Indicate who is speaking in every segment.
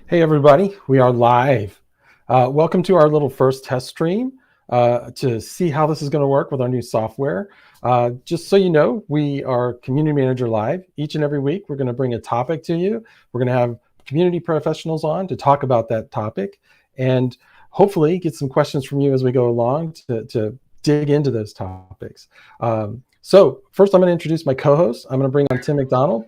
Speaker 1: Hey everybody, we are live. Welcome to our little first test stream to see how this is going to work with our new software. Just so you know, we are Community Manager Live. Each and every week, we're going to bring a topic to you. We're going to have community professionals on to talk about that topic and hopefully get some questions from you as we go along to dig into those topics. So first, I'm going to introduce my co-host. I'm going to bring on Tim McDonald.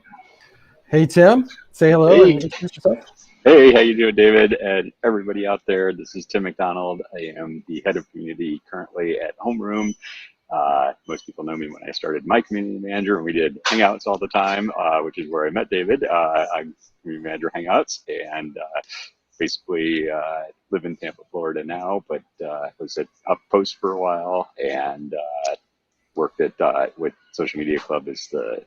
Speaker 1: Hey, Tim, say hello
Speaker 2: Hey,
Speaker 1: and introduce yourself.
Speaker 2: hey, how you doing, David, and everybody out there? This is Tim McDonald. I am the head of community currently at Homeroom. Most people know me when I started my community manager, and we did Hangouts all the time, which is where I met David. I'm community manager Hangouts, and basically live in Tampa, Florida now, but was at UpPost for a while and worked at with Social Media Club as the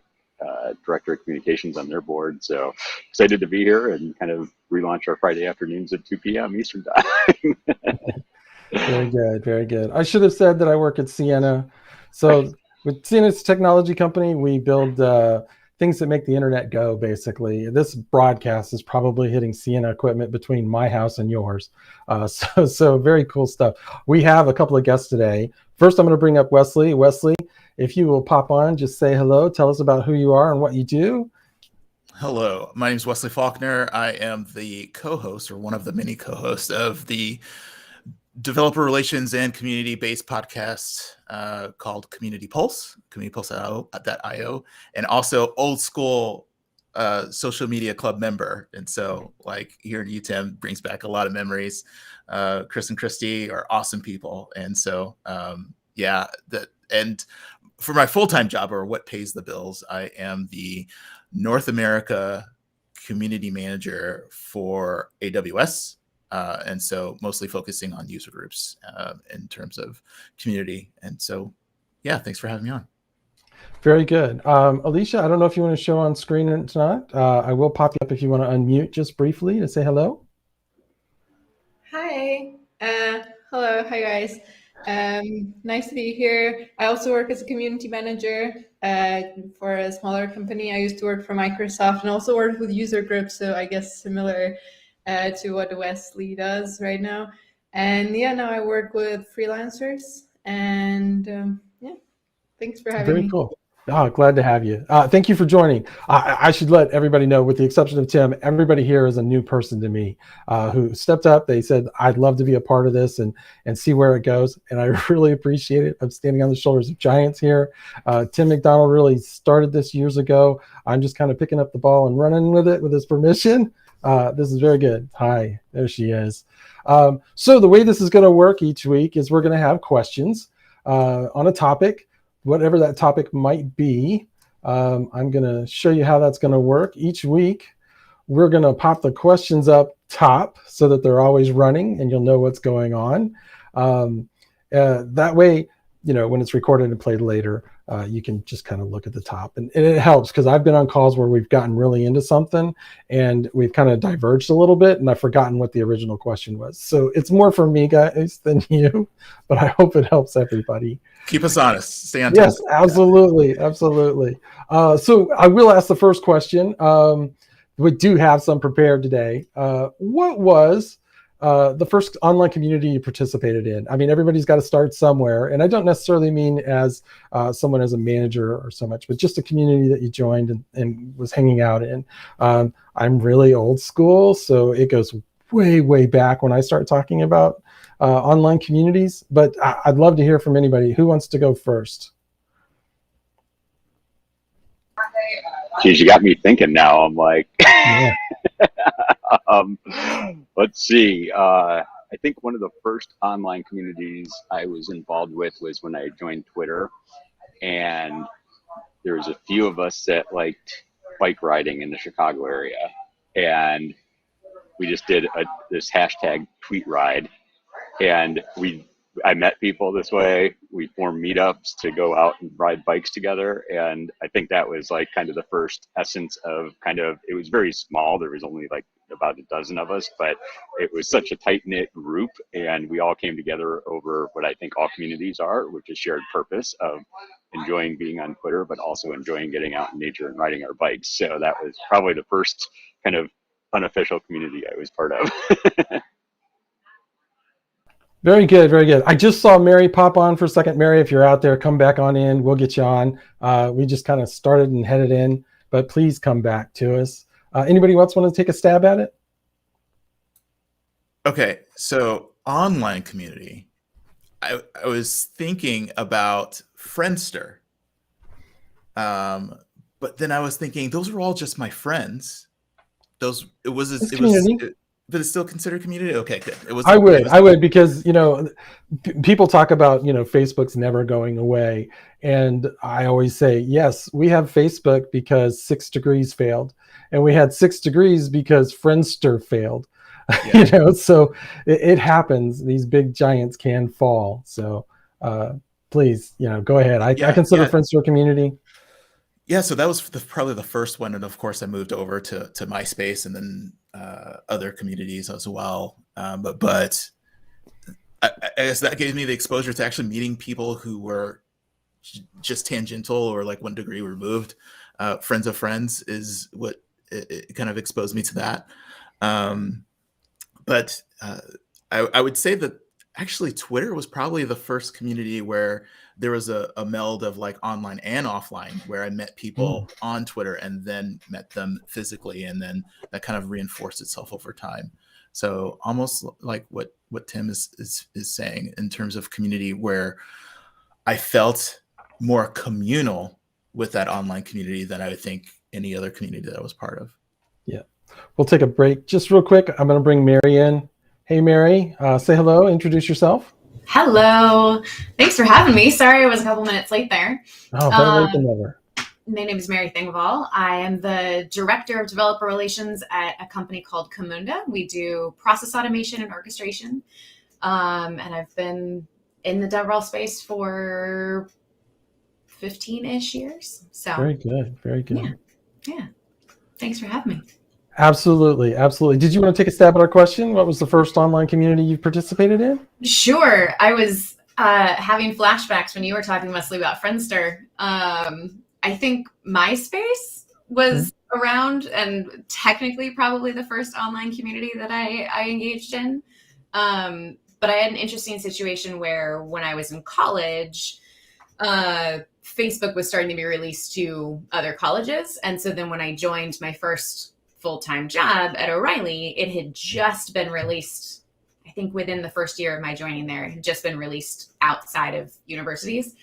Speaker 2: director of communications on their board. So excited to be here and kind of relaunch our Friday afternoons at 2 p.m. Eastern time.
Speaker 1: Very good, very good. I should have said that I work at Sienna. So with Sienna's a technology company, we build things that make the internet go, basically. This broadcast is probably hitting Sienna equipment between my house and yours. So very cool stuff. We have a couple of guests today. First, I'm going to bring up Wesley. Wesley, if you will pop on, just say hello. Tell us about who you are and what you do.
Speaker 3: Hello, my name is Wesley Faulkner. I am the co-host, or one of the many co-hosts, of the developer relations and community-based podcast called Community Pulse, communitypulse.io, and also old school social media club member. And so, like, hearing you, Tim, brings back a lot of memories. Chris and Christy are awesome people. And so, and for my full-time job, or what pays the bills, I am the North America community manager for AWS. And so mostly focusing on user groups in terms of community. And so, yeah, thanks for having me on.
Speaker 1: Very good. Alicia, I don't know if you want to show on screen or not. I will pop you up if you want to unmute just briefly to say hello.
Speaker 4: Hi. Hello. Hi, guys. Nice to be here. I also work as a community manager for a smaller company. I used to work for Microsoft and also work with user groups, so I guess similar to what Wesley does right now. And yeah, now I work with freelancers. And yeah, thanks for having me.
Speaker 1: Very cool. Oh, glad to have you. Thank you for joining. I should let everybody know, with the exception of Tim, everybody here is a new person to me who stepped up. They said, I'd love to be a part of this and see where it goes. And I really appreciate it. I'm standing on the shoulders of giants here. Tim McDonald really started this years ago. I'm just kind of picking up the ball and running with it with his permission. This is very good. Hi, there she is. So the way this is going to work each week is we're going to have questions on a topic, whatever that topic might be. I'm going to show you how that's going to work. Each week, we're going to pop the questions up top so that they're always running and you'll know what's going on. That way, you know, when it's recorded and played later, you can just kind of look at the top. And it helps because I've been on calls where we've gotten really into something and we've kind of diverged a little bit and I've forgotten what the original question was. So it's more for me, guys, than you, but I hope it helps everybody.
Speaker 3: Keep us honest. Stay on
Speaker 1: Yes,
Speaker 3: task.
Speaker 1: absolutely. Absolutely. So I will ask the first question. We do have some prepared today. What was the first online community you participated in? I mean, everybody's got to start somewhere. And I don't necessarily mean as someone as a manager or so much, but just a community that you joined and was hanging out in. I'm really old school, so it goes way, way back when I start talking about online communities, but I'd love to hear from anybody. Who wants to go first?
Speaker 2: Geez, you got me thinking now. I'm like,
Speaker 1: Yeah.
Speaker 2: Let's see. I think one of the first online communities I was involved with was when I joined Twitter, and there was a few of us that liked bike riding in the Chicago area, and we just did this hashtag tweet ride, and I met people this way. We formed meetups to go out and ride bikes together. And I think that was like kind of the first essence of it was very small. There was only like about a dozen of us, but it was such a tight knit group. And we all came together over what I think all communities are, which is shared purpose of enjoying being on Twitter, but also enjoying getting out in nature and riding our bikes. So that was probably the first kind of unofficial community I was part of.
Speaker 1: Very good, very good. I just saw Mary pop on for a second. Mary, if you're out there, come back on in. We'll get you on. We just kind of started and headed in, but please come back to us. Anybody else want to take a stab at it?
Speaker 3: Okay, so online community. I was thinking about Friendster, but then I was thinking those were all just my friends. But it's still considered community. Okay, good.
Speaker 1: I would because people talk about Facebook's never going away, and I always say yes, we have Facebook because 6 Degrees failed, and we had 6 Degrees because Friendster failed. Yeah. So it happens. These big giants can fall. So please, go ahead. I consider Friendster a community.
Speaker 3: Yeah, so that was probably the first one, and of course I moved over to MySpace and then other communities as well. But I guess that gave me the exposure to actually meeting people who were just tangential or like 1 degree removed. Friends of friends is what it kind of exposed me to that. But I would say that actually Twitter was probably the first community where there was a meld of like online and offline, where I met people on Twitter and then met them physically, and then that kind of reinforced itself over time. So almost like what Tim is saying in terms of community, where I felt more communal with that online community than I would think any other community that I was part of.
Speaker 1: Yeah. We'll take a break just real quick. I'm going to bring Mary in. Hey, Mary, say hello, introduce yourself.
Speaker 5: Hello. Thanks for having me. Sorry I was a couple minutes late there.
Speaker 1: Oh, better late than never.
Speaker 5: My name is Mary Thingval. I am the Director of Developer Relations at a company called Camunda. We do process automation and orchestration. And I've been in the DevRel space for 15-ish years. So
Speaker 1: very good. Very good.
Speaker 5: Yeah. Thanks for having me.
Speaker 1: Absolutely. Absolutely. Did you want to take a stab at our question? What was the first online community you participated in?
Speaker 5: Sure. I was having flashbacks when you were talking mostly about Friendster. I think MySpace was around and technically probably the first online community that I engaged in. But I had an interesting situation where when I was in college, Facebook was starting to be released to other colleges. And so then when I joined my first full-time job at O'Reilly, it had just been released, I think within the first year of my joining there, it had just been released outside of universities.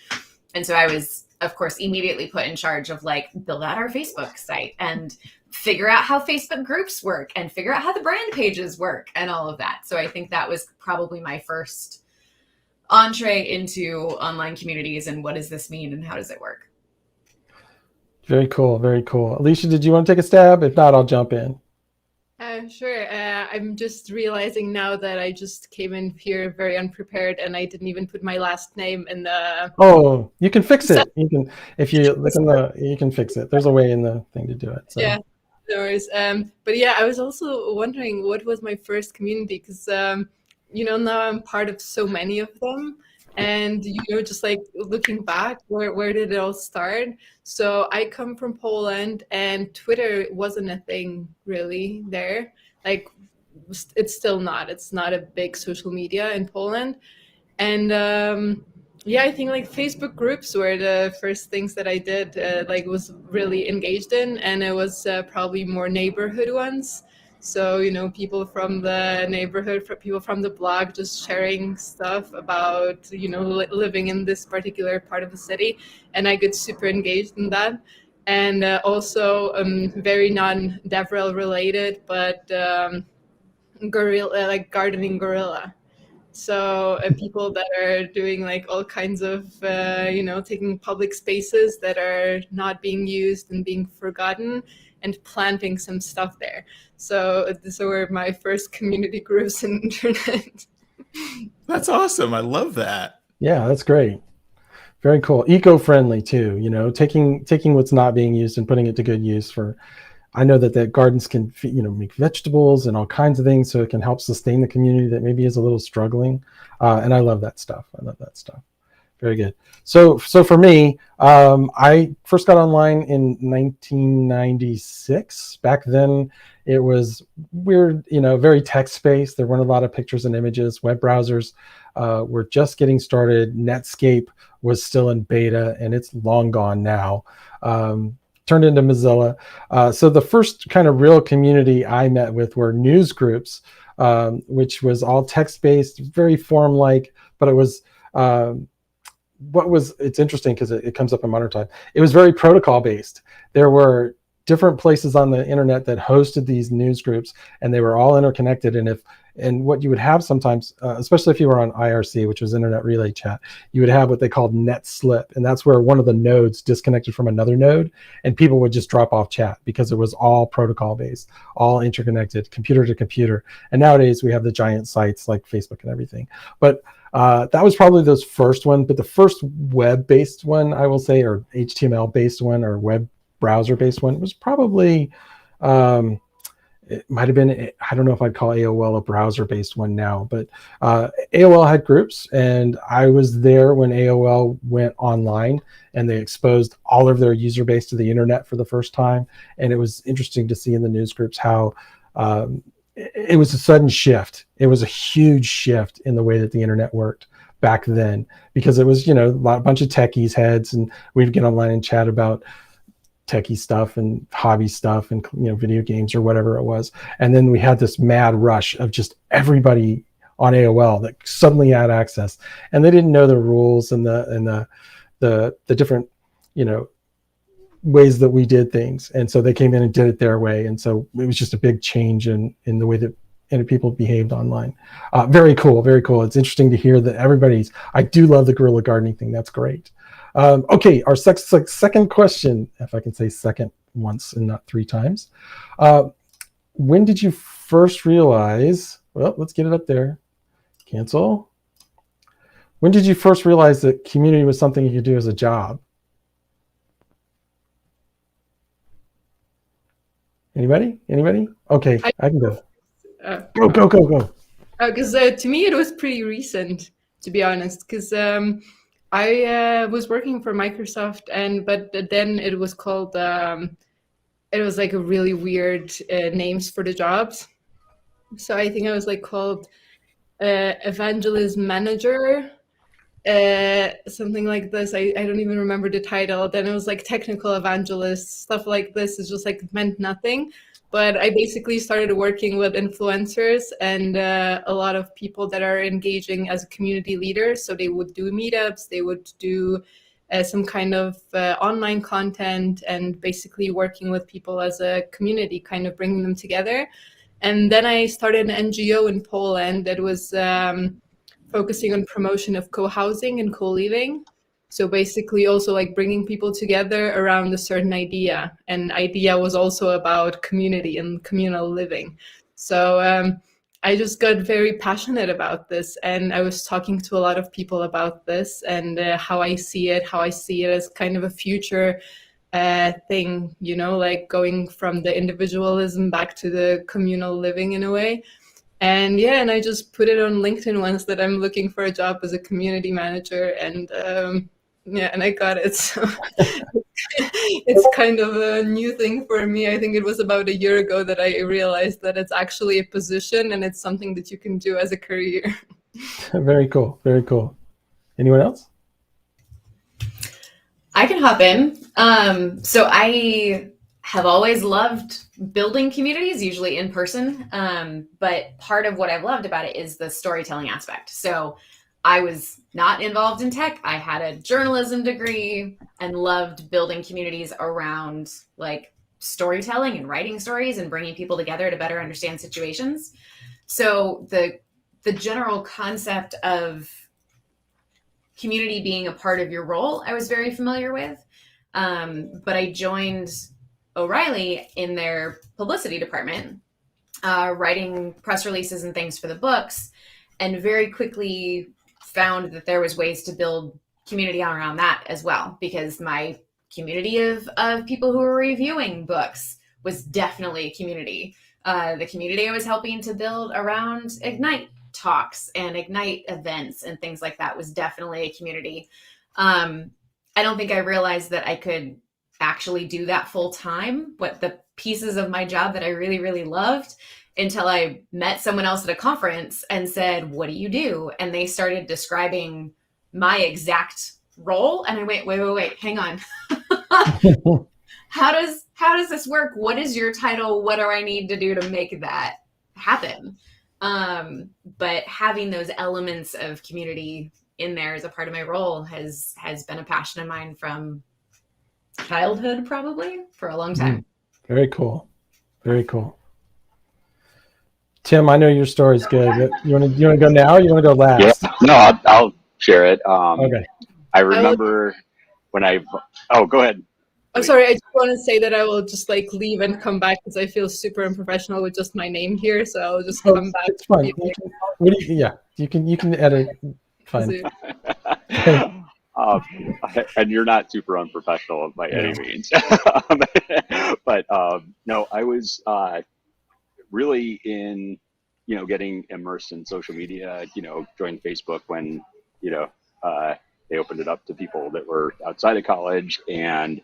Speaker 5: And so I was, of course, immediately put in charge of like build out our Facebook site and figure out how Facebook groups work and figure out how the brand pages work and all of that. So I think that was probably my first entree into online communities and what does this mean and how does it work?
Speaker 1: Very cool. Very cool. Alicia, did you want to take a stab? If not, I'll jump in.
Speaker 4: Sure. I'm just realizing now that I just came in here very unprepared and I didn't even put my last name in the...
Speaker 1: Oh, you can fix it. You can, if you look in you can fix it. There's a way in the thing to do it. So.
Speaker 4: Yeah, no worries. But yeah, I was also wondering what was my first community because, now I'm part of so many of them. And, just like looking back, where did it all start? So I come from Poland and Twitter wasn't a thing really there. Like it's still not. It's not a big social media in Poland. And I think like Facebook groups were the first things that I did, was really engaged in. And it was probably more neighborhood ones. So, people from the neighborhood, people from the block, just sharing stuff about, living in this particular part of the city. And I get super engaged in that. And also very non-DevRel related, but gardening gorilla. So people that are doing like all kinds of, taking public spaces that are not being used and being forgotten and planting some stuff there. So these were my first community groups on the internet.
Speaker 3: That's awesome. I love that.
Speaker 1: Yeah, that's great. Very cool. Eco-friendly too, taking what's not being used and putting it to good use I know that gardens can, make vegetables and all kinds of things, so it can help sustain the community that maybe is a little struggling. And I love that stuff. Very good. So for me, I first got online in 1996. Back then, it was weird, very text-based. There weren't a lot of pictures and images. Web browsers were just getting started. Netscape was still in beta, and it's long gone now. Turned into Mozilla. So the first kind of real community I met with were news groups, which was all text-based, very form-like, but it was it's interesting because it comes up in modern time. It was very protocol based. There were different places on the internet that hosted these news groups, and they were all interconnected. And what you would have sometimes, especially if you were on IRC, which was Internet Relay Chat, you would have what they called net slip, and that's where one of the nodes disconnected from another node, and people would just drop off chat because it was all protocol based, all interconnected, computer to computer. And nowadays we have the giant sites like Facebook and everything. But that was probably those first one. But the first web-based one, I will say, or HTML-based one, or web browser-based one, was probably it might have been, I don't know if I'd call AOL a browser-based one now, but AOL had groups, and I was there when AOL went online, and they exposed all of their user base to the internet for the first time. And it was interesting to see in the news groups how it was a sudden shift. It was a huge shift in the way that the internet worked back then, because it was, a bunch of techies heads, and we'd get online and chat about techie stuff and hobby stuff and video games or whatever it was. And then we had this mad rush of just everybody on AOL that suddenly had access, and they didn't know the rules and the different ways that we did things, and so they came in and did it their way. And so it was just a big change in the way that people behaved online. Very cool, very cool. It's interesting to hear that I do love the guerrilla gardening thing. That's great. Okay, our second question, if I can say second once and not three times. When did you first realize, well, let's get it up there. Cancel. When did you first realize that community was something you could do as a job? Anybody? Okay, I can go. Go.
Speaker 4: Because to me, it was pretty recent, to be honest, because I was working for Microsoft, but then it was called, it was like a really weird names for the jobs. So I think I was called evangelism manager, something like this. I don't even remember the title. Then it was technical evangelist, stuff like this. It's just meant nothing. But I basically started working with influencers and a lot of people that are engaging as a community leader. So they would do meetups, they would do some kind of online content, and basically working with people as a community, kind of bringing them together. And then I started an NGO in Poland that was focusing on promotion of co-housing and co-living. So basically also bringing people together around a certain idea. And idea was also about community and communal living. So I just got very passionate about this. And I was talking to a lot of people about this and how I see it as kind of a future thing, going from the individualism back to the communal living in a way. And and I just put it on LinkedIn once that I'm looking for a job as a community manager, and and I got it. So it's kind of a new thing for me. I think it was about a year ago that I realized that it's actually a position and it's something that you can do as a career.
Speaker 1: Very cool. Very cool. Anyone else?
Speaker 5: I can hop in. So I have always loved building communities, usually in person. But part of what I've loved about it is the storytelling aspect. So I was not involved in tech. I had a journalism degree and loved building communities around storytelling and writing stories and bringing people together to better understand situations. So the general concept of community being a part of your role, I was very familiar with. But I joined O'Reilly in their publicity department, writing press releases and things for the books, and very quickly found that there was ways to build community around that as well, because my community of people who were reviewing books was definitely a community. The community I was helping to build around Ignite talks and Ignite events and things like that was definitely a community. I don't think I realized that I could actually do that full time, what the pieces of my job that I really, really loved, until I met someone else at a conference and said, what do you do? And they started describing my exact role. And I went, wait, hang on. How does this work? What is your title? What do I need to do to make that happen? But having those elements of community in there as a part of my role has been a passion of mine from childhood, probably for a long time.
Speaker 1: Very cool. Very cool. Tim, I know your story's good. You want to go now? Or you want to go last?
Speaker 2: Yeah, no, I'll share it.
Speaker 1: Okay.
Speaker 2: I remember when go ahead.
Speaker 4: I'm sorry, I just want to say that I will just like leave and come back because I feel super unprofessional with just my name here. So I'll just come back.
Speaker 1: It's fine. You can edit. Fine.
Speaker 2: And you're not super unprofessional by any means. But no, I was really in, getting immersed in social media, joined Facebook when, they opened it up to people that were outside of college, and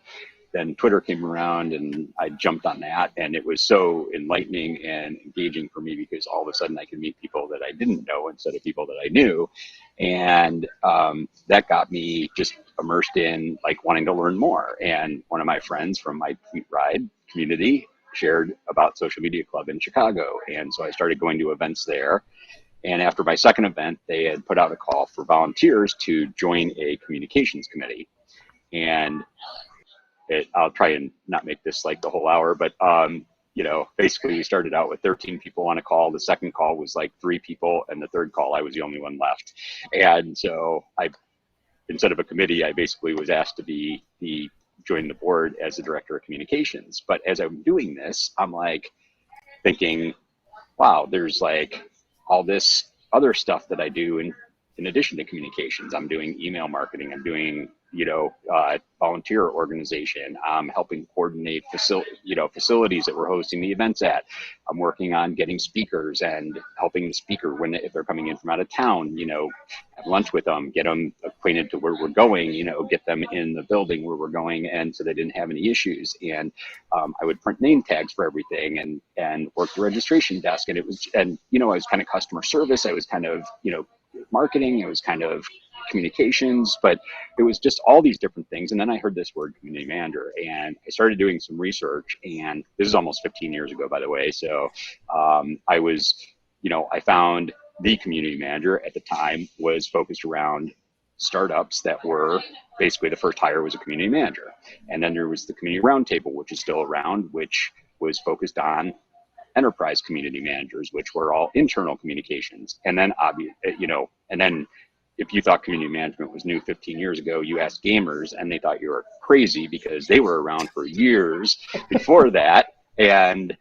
Speaker 2: then Twitter came around and I jumped on that, and it was so enlightening and engaging for me because all of a sudden I could meet people that I didn't know instead of people that I knew. And that got me just immersed in like wanting to learn more. And one of my friends from my Tweet Ride community shared about Social Media Club in Chicago. And so I started going to events there. And after my second event, they had put out a call for volunteers to join a communications committee. And I'll try and not make this like the whole hour, but basically we started out with 13 people on a call. The second call was like 3 people, and the third call I was the only one left. And so instead of a committee, I basically was asked to join the board as the director of communications. But as I'm doing this, I'm like thinking, wow, there's like all this other stuff that I do in addition to communications. I'm doing email marketing. I'm doing, volunteer organization. I'm helping coordinate facilities that we're hosting the events at. I'm working on getting speakers and helping the speaker if they're coming in from out of town, have lunch with them, get them acquainted to where we're going, get them in the building where we're going, and so they didn't have any issues. And I would print name tags for everything and work the registration desk. And I was kind of customer service. I was kind of, marketing. It was kind of communications, but it was just all these different things. And then I heard this word community manager, and I started doing some research, and this is almost 15 years ago, by the way. So I found the community manager at the time was focused around startups that were basically the first hire was a community manager. And then there was the community roundtable, which is still around, which was focused on enterprise community managers, which were all internal communications. And then, if you thought community management was new 15 years ago, you asked gamers and they thought you were crazy because they were around for years before that. And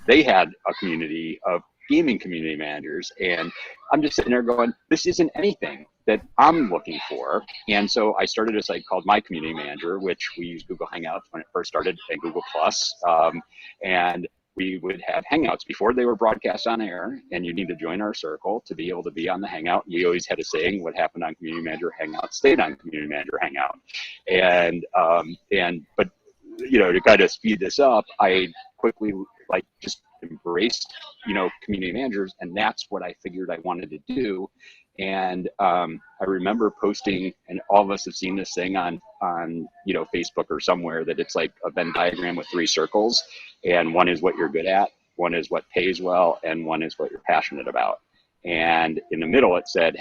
Speaker 2: they had a community of gaming community managers. And I'm just sitting there going, this isn't anything that I'm looking for. And so I started a site called My Community Manager, which we used Google Hangouts when it first started, and Google Plus. And we would have Hangouts before they were broadcast on air, and you need to join our circle to be able to be on the Hangout. We always had a saying, what happened on Community Manager Hangout stayed on Community Manager Hangout. But to kind of speed this up, I quickly just embraced, community managers, and that's what I figured I wanted to do. And I remember posting, and all of us have seen this thing on Facebook or somewhere, that it's like a Venn diagram with 3 circles, and one is what you're good at, one is what pays well, and one is what you're passionate about. And in the middle it said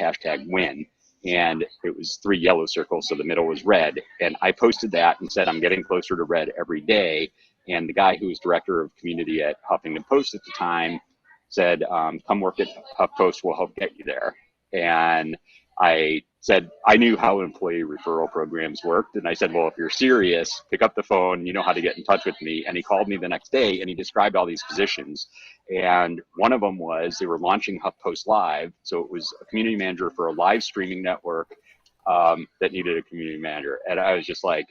Speaker 2: #win, and it was 3 yellow circles, so the middle was red. And I posted that and said, I'm getting closer to red every day. And the guy who was director of community at Huffington Post at the time said, come work at HuffPost, we'll help get you there. And I said, I knew how employee referral programs worked. And I said, well, if you're serious, pick up the phone, you know how to get in touch with me. And he called me the next day and he described all these positions. And one of them was they were launching HuffPost Live. So it was a community manager for a live streaming network that needed a community manager. And I was just like,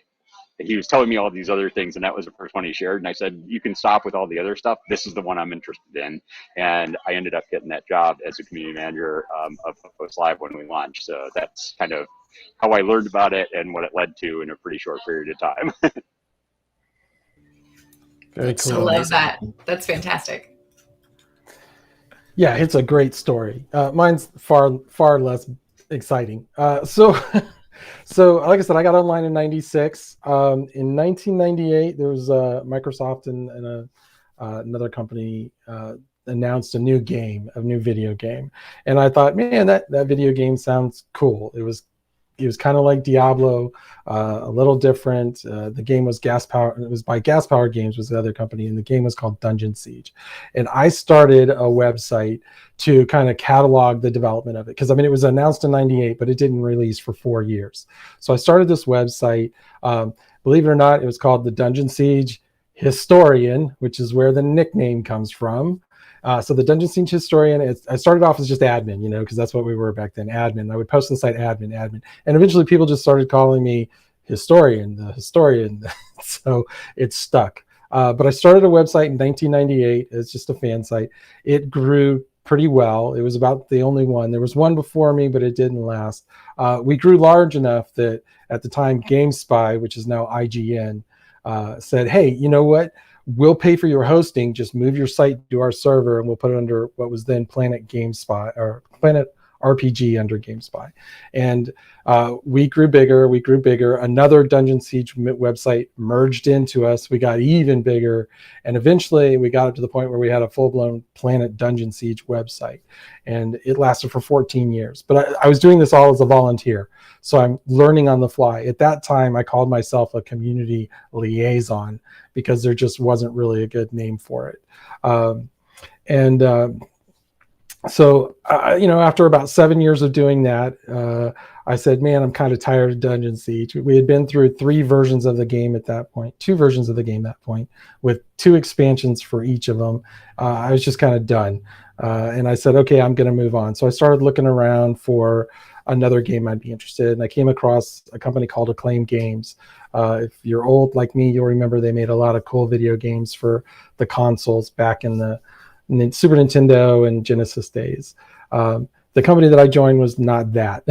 Speaker 2: he was telling me all these other things, and that was the first one he shared. And I said, you can stop with all the other stuff. This is the one I'm interested in. And I ended up getting that job as a community manager of CmgrLive when we launched. So that's kind of how I learned about it and what it led to in a pretty short period of time.
Speaker 1: Very
Speaker 3: That's
Speaker 1: cool.
Speaker 3: so
Speaker 5: I love
Speaker 3: amazing.
Speaker 5: that. That's fantastic.
Speaker 1: Yeah, it's a great story. Mine's far less exciting. So like I said, I got online in '96. In 1998, there was Microsoft and another company announced a new video game, and I thought, man, that video game sounds cool. It was kind of like Diablo, a little different. The game was gas powered. It was by Gas Powered Games was the other company, and the game was called Dungeon Siege. And I started a website to kind of catalog the development of it, because I mean it was announced in '98, but it didn't release for 4 years. So I started this website. Believe it or not, it was called the Dungeon Siege Historian, which is where the nickname comes from. So the Dungeon Siege Historian, I started off as just admin, because that's what we were back then, admin. I would post on the site admin. And eventually people just started calling me historian, the historian. So it stuck. But I started a website in 1998. It's just a fan site. It grew pretty well. It was about the only one. There was one before me, but it didn't last. We grew large enough that at the time, GameSpy, which is now IGN, said, hey, you know what? We'll pay for your hosting. Just move your site to our server, and we'll put it under what was then Planet GameSpy, or Planet RPG under GameSpy. And we grew bigger. Another Dungeon Siege website merged into us. We got even bigger. And eventually we got up to the point where we had a full-blown Planet Dungeon Siege website. And it lasted for 14 years. But I was doing this all as a volunteer. So I'm learning on the fly. At that time, I called myself a community liaison because there just wasn't really a good name for it. So, after about 7 years of doing that, I said, man, I'm kind of tired of Dungeon Siege. We had been through 2 versions of the game at that point, with 2 expansions for each of them. I was just kind of done. And I said, okay, I'm going to move on. So I started looking around for another game I'd be interested in. And I came across a company called Acclaim Games. If you're old like me, you'll remember they made a lot of cool video games for the consoles back in the Super Nintendo and Genesis days. The company that I joined was not that.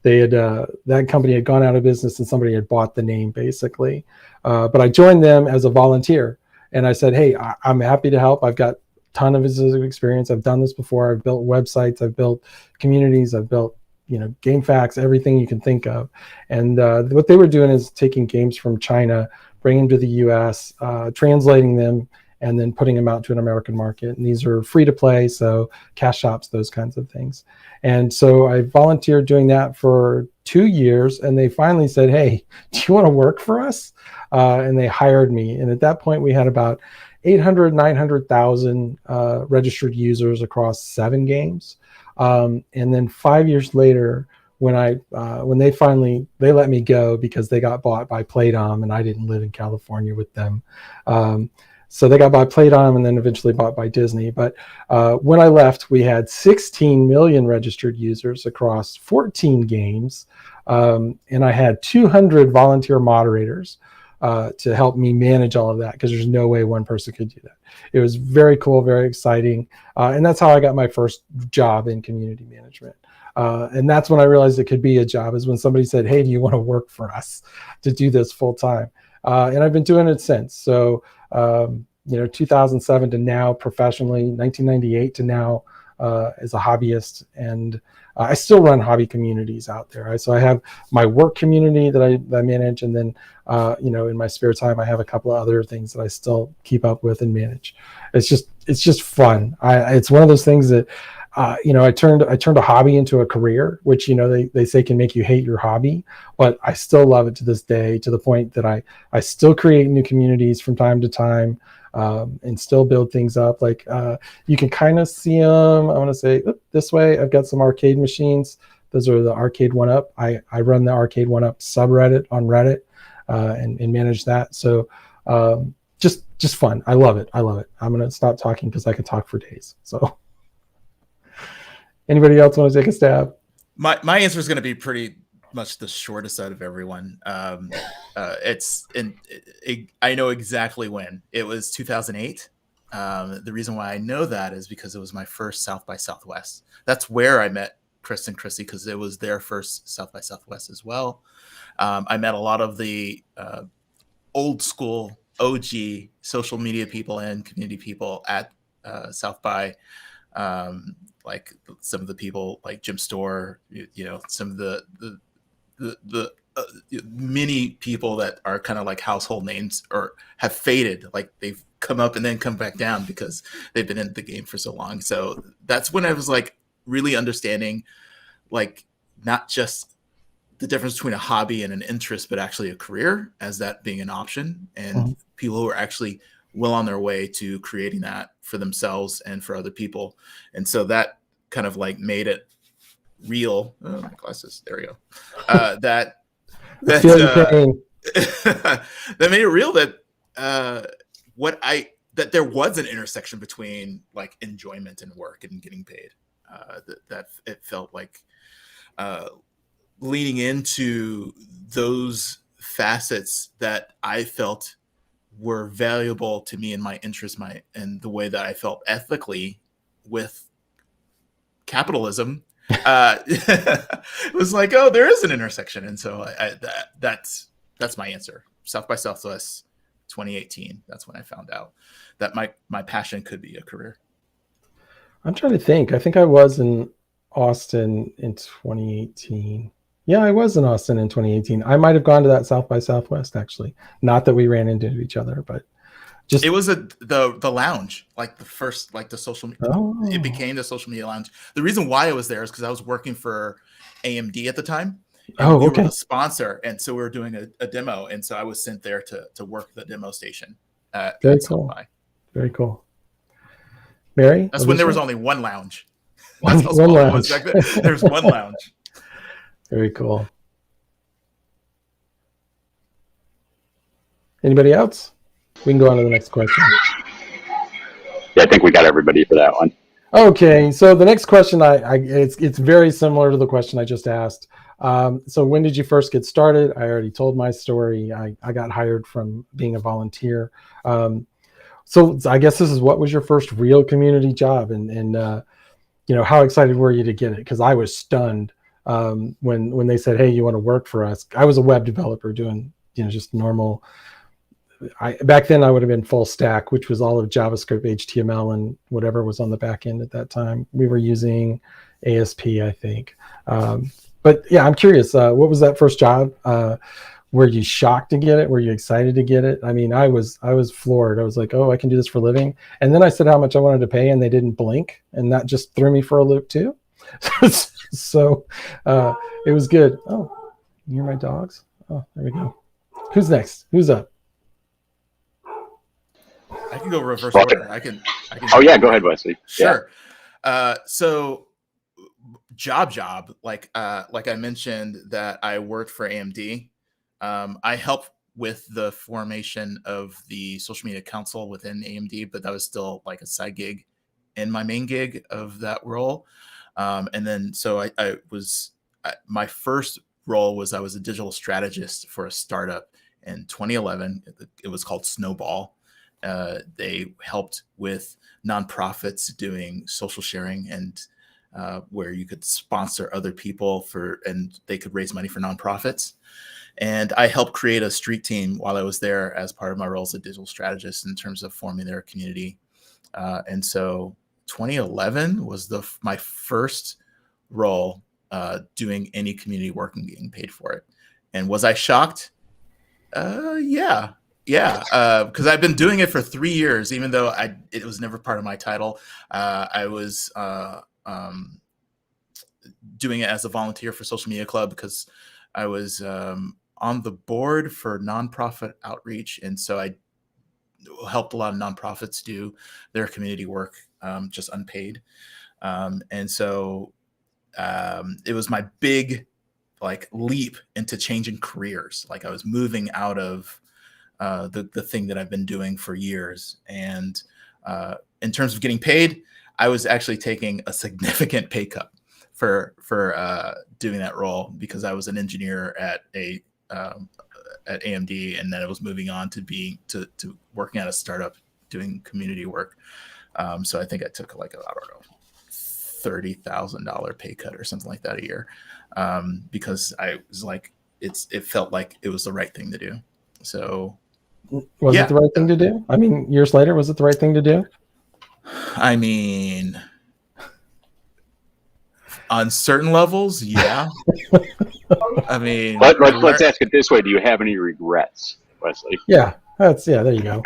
Speaker 1: That company had gone out of business and somebody had bought the name, basically. But I joined them as a volunteer, and I said, hey, I'm happy to help. I've got a ton of experience. I've done this before. I've built websites. I've built communities. I've built GameFAQs, everything you can think of. And what they were doing is taking games from China, bringing them to the US, translating them, and then putting them out to an American market. And these are free to play, so cash shops, those kinds of things. And so I volunteered doing that for 2 years, and they finally said, hey, do you want to work for us? And they hired me. And at that point, we had about 900,000 registered users across 7 games. And then 5 years later, when they let me go because they got bought by Playdom, and I didn't live in California with them. So they got bought by Playdom and then eventually bought by Disney. But when I left, we had 16 million registered users across 14 games. And I had 200 volunteer moderators to help me manage all of that, because there's no way one person could do that. It was very cool, very exciting. And that's how I got my first job in community management. And that's when I realized it could be a job, is when somebody said, hey, do you want to work for us to do this full time? And I've been doing it since. So, 2007 to now professionally, 1998 to now as a hobbyist. And I still run hobby communities out there. Right? So I have my work community that I manage. And then, in my spare time, I have a couple of other things that I still keep up with and manage. It's just fun. It's one of those things that, I turned a hobby into a career, which, they say can make you hate your hobby, but I still love it to this day, to the point that I still create new communities from time to time, and still build things up. Like, you can kind of see them. I want to say this way. I've got some arcade machines. Those are the Arcade 1UP. I run the Arcade 1UP subreddit on Reddit, and manage that. So, just fun. I love it. I'm going to stop talking because I could talk for days. So. Anybody else want to take a stab?
Speaker 3: My answer is going to be pretty much the shortest out of everyone. I know exactly when. It was 2008. The reason why I know that is because it was my first South by Southwest. That's where I met Chris and Chrissy, because it was their first South by Southwest as well. I met a lot of the old school OG social media people and community people at South by. Like some of the people like Jim Storr, some of the many people that are kind of like household names or have faded, like they've come up and then come back down because they've been in the game for so long. So that's when I was like really understanding, like, not just the difference between a hobby and an interest, but actually a career as that being an option, and people who are actually well on their way to creating that for themselves and for other people. And so that kind of like made it real. Oh, my glasses. There we go. That made it real that that there was an intersection between like enjoyment and work and getting paid. That it felt like leaning into those facets that I felt were valuable to me and my interest, and the way that I felt ethically with capitalism. It was like, oh, there is an intersection. And so that's my answer. South by Southwest 2018. That's when I found out that my passion could be a career.
Speaker 1: I'm trying to think. I think I was in Austin in 2018. Yeah, I was in Austin in 2018. I might have gone to that South by Southwest, actually. Not that we ran into each other, but just...
Speaker 3: It was the lounge, like the first, like the social media.
Speaker 1: Oh.
Speaker 3: It became the social media lounge. The reason why I was there is because I was working for AMD at the time. And we were the sponsor, and so we were doing a demo, and so I was sent there to work the demo station.
Speaker 1: Very cool. Very cool. Mary?
Speaker 3: That's when there was only one lounge.
Speaker 1: One lounge.
Speaker 3: There's one lounge.
Speaker 1: Very cool. Anybody else? We can go on to the next question.
Speaker 2: Yeah, I think we got everybody for that one.
Speaker 1: Okay, so the next question, it's very similar to the question I just asked. So when did you first get started? I already told my story. I got hired from being a volunteer. So I guess this is, what was your first real community job, and how excited were you to get it? Because I was stunned when they said, hey, you want to work for us. I was a web developer doing just normal. Back then I would have been full stack, which was all of JavaScript, HTML, and whatever was on the back end at that time. We were using ASP, I think. But yeah, I'm curious, what was that first job? Were you shocked to get it? Were you excited to get it? I mean, I was floored. I was like, oh, I can do this for a living. And then I said how much I wanted to pay, and they didn't blink. And that just threw me for a loop too. So it was good. Oh, you hear my dogs? Oh, there we go. Who's next? Who's up?
Speaker 3: I can go reverse order. I can.
Speaker 2: Oh yeah, go ahead, Wesley.
Speaker 3: Sure. Yeah. So job, like I mentioned that I worked for AMD. I helped with the formation of the social media council within AMD, but that was still like a side gig in my main gig of that role. And then, so my first role was I was a digital strategist for a startup in 2011. It was called Snowball. They helped with nonprofits doing social sharing, and where you could sponsor other people and they could raise money for nonprofits. And I helped create a street team while I was there as part of my role as a digital strategist in terms of forming their community. And so 2011 was my first role doing any community work and getting paid for it. And was I shocked? Yeah. Because I've been doing it for 3 years, even though it was never part of my title. I was doing it as a volunteer for Social Media Club because I was on the board for nonprofit outreach. And so I helped a lot of nonprofits do their community work, just unpaid. And so it was my big leap into changing careers. Like I was moving out of the thing that I've been doing for years. And in terms of getting paid, I was actually taking a significant pay cut for doing that role, because I was an engineer at AMD, and then I was moving on to being to working at a startup doing community work. So I think I took like, I don't know, $30,000 pay cut or something like that a year, because I was like, it felt like it was the right thing to do. So
Speaker 1: was it the right thing to do? I mean, years later, was it the right thing to do?
Speaker 3: I mean, on certain levels, yeah. I mean,
Speaker 2: let's ask it this way: do you have any regrets, Wesley?
Speaker 1: Yeah, there you go.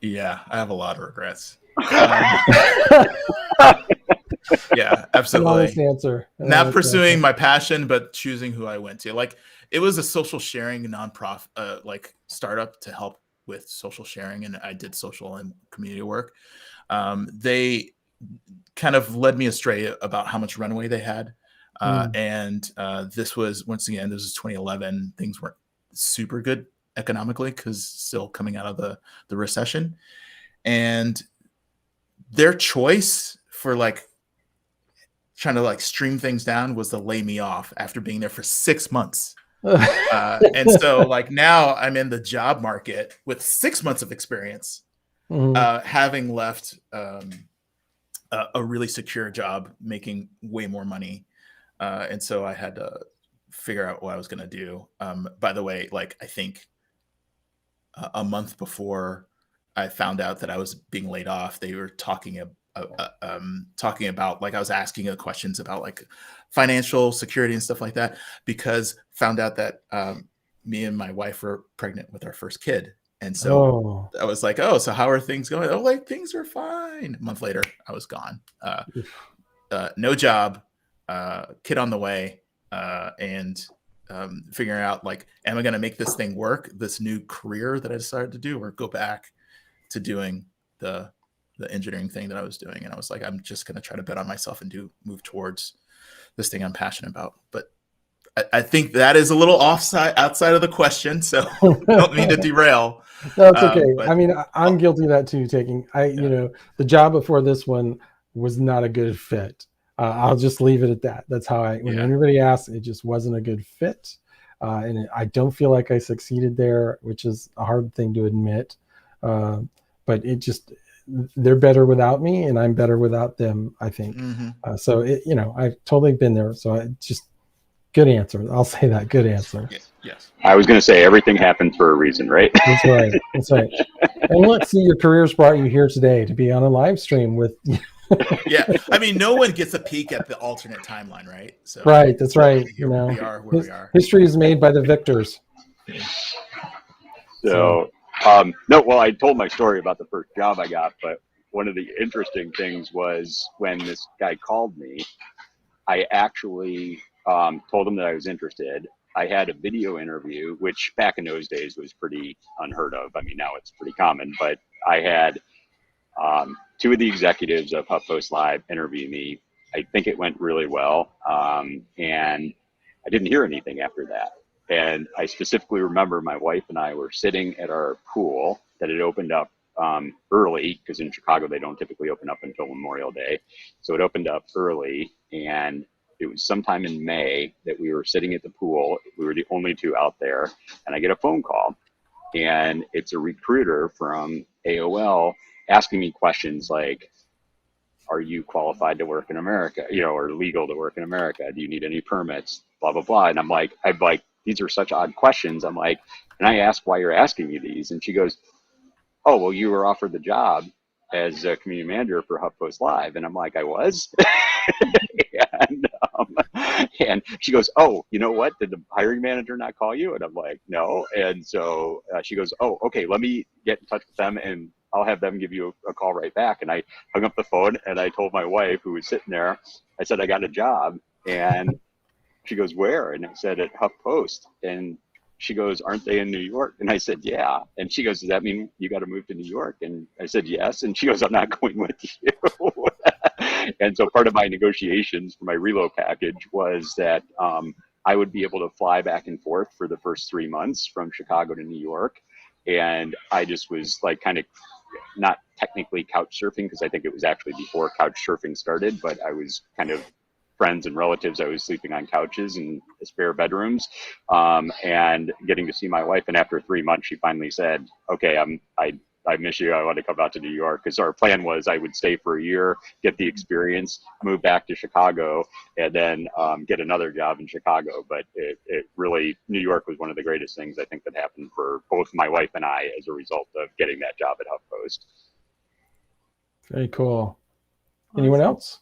Speaker 3: Yeah, I have a lot of regrets. Yeah, absolutely.
Speaker 1: Honest answer.
Speaker 3: Not pursuing my passion, but choosing who I went to. Like, it was a social sharing nonprofit, like startup to help with social sharing, and I did social and community work. They kind of led me astray about how much runway they had. And this was, once again, this was 2011. Things weren't super good economically, because still coming out of the recession. And their choice for like trying to like stream things down was to lay me off after being there for 6 months. And so like now I'm in the job market with 6 months of experience, having left a really secure job, making way more money. And so I had to figure out what I was going to do. By the way, like, I think a month before I found out that I was being laid off, they were talking about, like, I was asking questions about like financial security and stuff like that, because found out that me and my wife were pregnant with our first kid. And so I was like, oh, so how are things going? Oh, like, things are fine. A month later, I was gone. No job, kid on the way, and figuring out, like, am I going to make this thing work, this new career that I decided to do, or go back to doing the engineering thing that I was doing? And I was like, I'm just going to try to bet on myself and move towards this thing I'm passionate about. But I think that is a little outside of the question, so I don't mean to derail.
Speaker 1: No, it's okay. I mean, I'm guilty of that too. You know, the job before this one was not a good fit. I'll just leave it at that. That's how when everybody asks, it just wasn't a good fit. And I don't feel like I succeeded there, which is a hard thing to admit. But they're better without me, and I'm better without them, I think. So you know, I've totally been there. So good answer. I'll say that. Good answer.
Speaker 3: Yes.
Speaker 2: I was going to say everything happens for a reason, right?
Speaker 1: That's right. That's right. And look, see, your career's brought you here today to be on a live stream with.
Speaker 3: Yeah, I mean, no one gets a peek at the alternate timeline, right? So
Speaker 1: right. That's right. You know,
Speaker 3: we are where we are.
Speaker 1: History is made by the victors.
Speaker 2: So, no. Well, I told my story about the first job I got, but one of the interesting things was when this guy called me, I actually told him that I was interested. I had a video interview, which back in those days was pretty unheard of. I mean, now it's pretty common, but I had two of the executives of HuffPost Live interview me. I think it went really well. And I didn't hear anything after that. And I specifically remember my wife and I were sitting at our pool that had opened up early, because in Chicago, they don't typically open up until Memorial Day. So it opened up early, and it was sometime in May that we were sitting at the pool. We were the only two out there, and I get a phone call, and it's a recruiter from AOL asking me questions like, are you qualified to work in America, you know, or legal to work in America? Do you need any permits? Blah, blah, blah. And I'm like, these are such odd questions. I'm like, and I ask why you're asking me these. And she goes, oh, well, you were offered the job as a community manager for HuffPost Live. And I'm like, I was? And she goes, oh, you know what? Did the hiring manager not call you? And I'm like, no. And so she goes, oh, okay, let me get in touch with them, and I'll have them give you a call right back. And I hung up the phone, and I told my wife, who was sitting there, I said, I got a job. And she goes, where? And I said, at HuffPost. And she goes, aren't they in New York? And I said, yeah. And she goes, does that mean you got to move to New York? And I said, yes. And she goes, I'm not going with you. And so part of my negotiations for my reload package was that I would be able to fly back and forth for the first 3 months from Chicago to New York. And I just was like kind of not technically couch surfing, because I think it was actually before couch surfing started, but I was kind of friends and relatives. I was sleeping on couches in spare bedrooms, and getting to see my wife. And after 3 months, she finally said, okay, I miss you. I want to come out to New York, because our plan was I would stay for a year, get the experience, move back to Chicago, and then get another job in Chicago. But it really, New York was one of the greatest things I think that happened for both my wife and I as a result of getting that job at HuffPost.
Speaker 1: Very cool. Anyone else?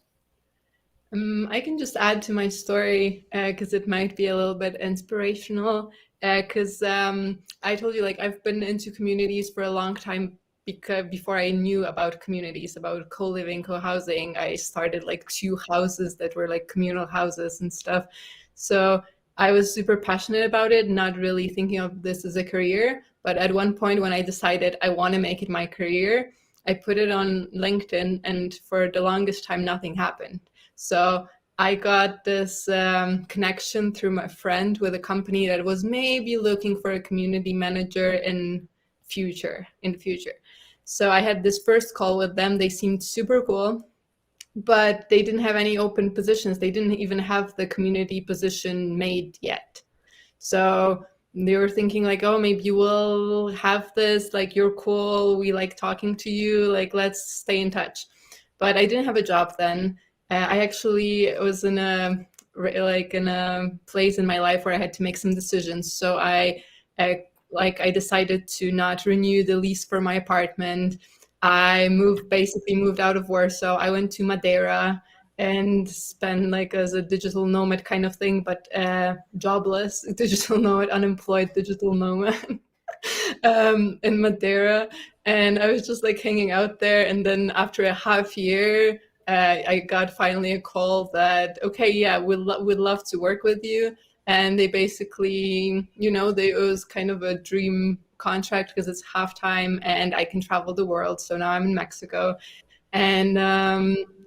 Speaker 4: I can just add to my story because it might be a little bit inspirational. Because I told you, like, I've been into communities for a long time, because before I knew about communities, about co-living, co-housing, I started like 2 houses that were like communal houses and stuff. So I was super passionate about it, not really thinking of this as a career. But at one point when I decided I want to make it my career, I put it on LinkedIn, and for the longest time, nothing happened. So I got this connection through my friend with a company that was maybe looking for a community manager in the future. So I had this first call with them. They seemed super cool, but they didn't have any open positions. They didn't even have the community position made yet. So they were thinking like, oh, maybe you will have this, like, you're cool, we like talking to you, like, let's stay in touch. But I didn't have a job then. I actually was in a place in my life where I had to make some decisions. So I decided to not renew the lease for my apartment. I basically moved out of Warsaw. I went to Madeira and spent like as a digital nomad kind of thing, but jobless, digital nomad, unemployed digital nomad in Madeira. And I was just like hanging out there. And then after a half year, I got finally a call that, okay, yeah, we'd love to work with you. And they basically, it was kind of a dream contract because it's half-time and I can travel the world. So now I'm in Mexico. And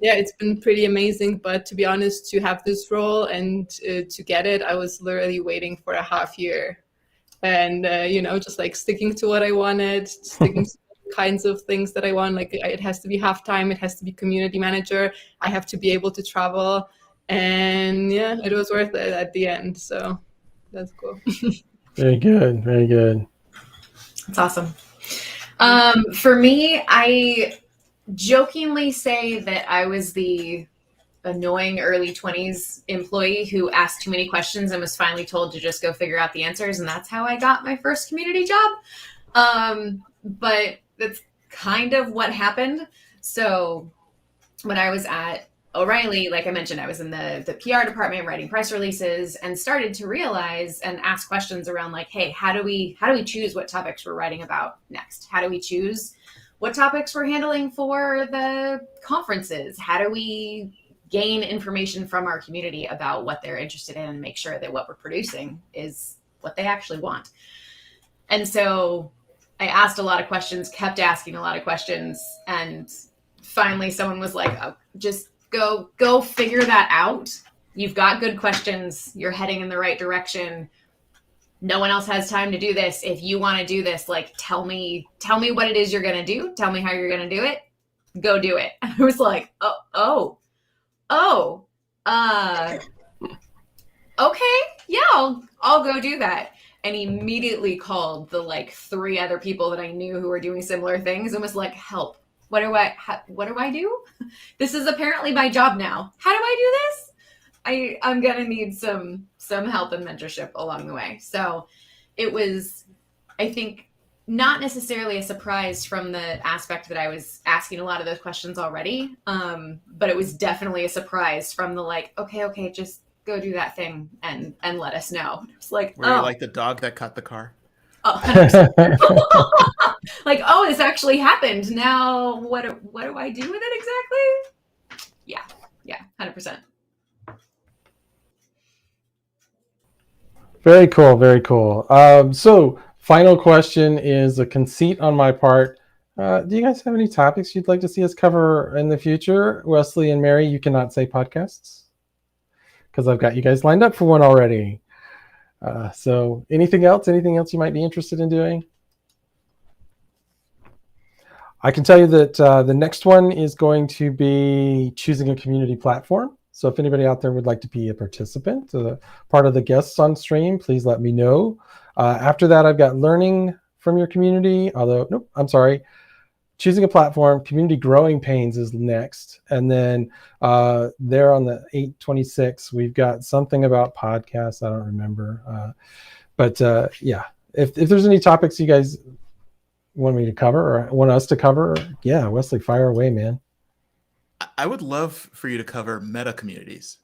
Speaker 4: yeah, it's been pretty amazing. But to be honest, to have this role and to get it, I was literally waiting for a half year. And, just like sticking to what I wanted, sticking to kinds of things that I want. Like, it has to be half-time, it has to be community manager, I have to be able to travel. And yeah, it was worth it at the end. So that's cool.
Speaker 1: Very good. Very good.
Speaker 5: That's awesome. For me, I jokingly say that I was the annoying early 20s employee who asked too many questions and was finally told to just go figure out the answers. And that's how I got my first community job. But that's kind of what happened. So when I was at O'Reilly, like I mentioned, I was in the PR department writing press releases and started to realize and ask questions around like, hey, how do we choose what topics we're writing about next? How do we choose what topics we're handling for the conferences? How do we gain information from our community about what they're interested in and make sure that what we're producing is what they actually want? And so I asked a lot of questions, kept asking a lot of questions, and finally someone was like, oh, just go figure that out. You've got good questions. You're heading in the right direction. No one else has time to do this. If you want to do this, like, tell me what it is you're going to do. Tell me how you're going to do it. Go do it. And I was like, okay, yeah, I'll go do that. And immediately called the like 3 other people that I knew who were doing similar things and was like, help. What do I do? This is apparently my job now. How do I do this? I'm gonna need some help and mentorship along the way. So it was, I think, not necessarily a surprise from the aspect that I was asking a lot of those questions already, but it was definitely a surprise from the like, okay, just go do that thing and let us know. It's like,
Speaker 3: were you like the dog that caught the car?
Speaker 5: Oh, 100%. Like, oh, this actually happened. Now, what do I do with it exactly? Yeah, 100%.
Speaker 1: Very cool. Very cool. So final question is a conceit on my part. Do you guys have any topics you'd like to see us cover in the future? Wesley and Mary, you cannot say podcasts because I've got you guys lined up for one already. So anything else you might be interested in doing? I can tell you that the next one is going to be choosing a community platform. So if anybody out there would like to be a participant, part of the guests on stream, please let me know. After that, I've got learning from your community, although, nope, I'm sorry. Choosing a platform, community growing pains is next. And then there on the 826, we've got something about podcasts. I don't remember. But yeah, if there's any topics you guys want me to cover or want us to cover, yeah, Wesley, fire away, man.
Speaker 3: I would love for you to cover meta communities.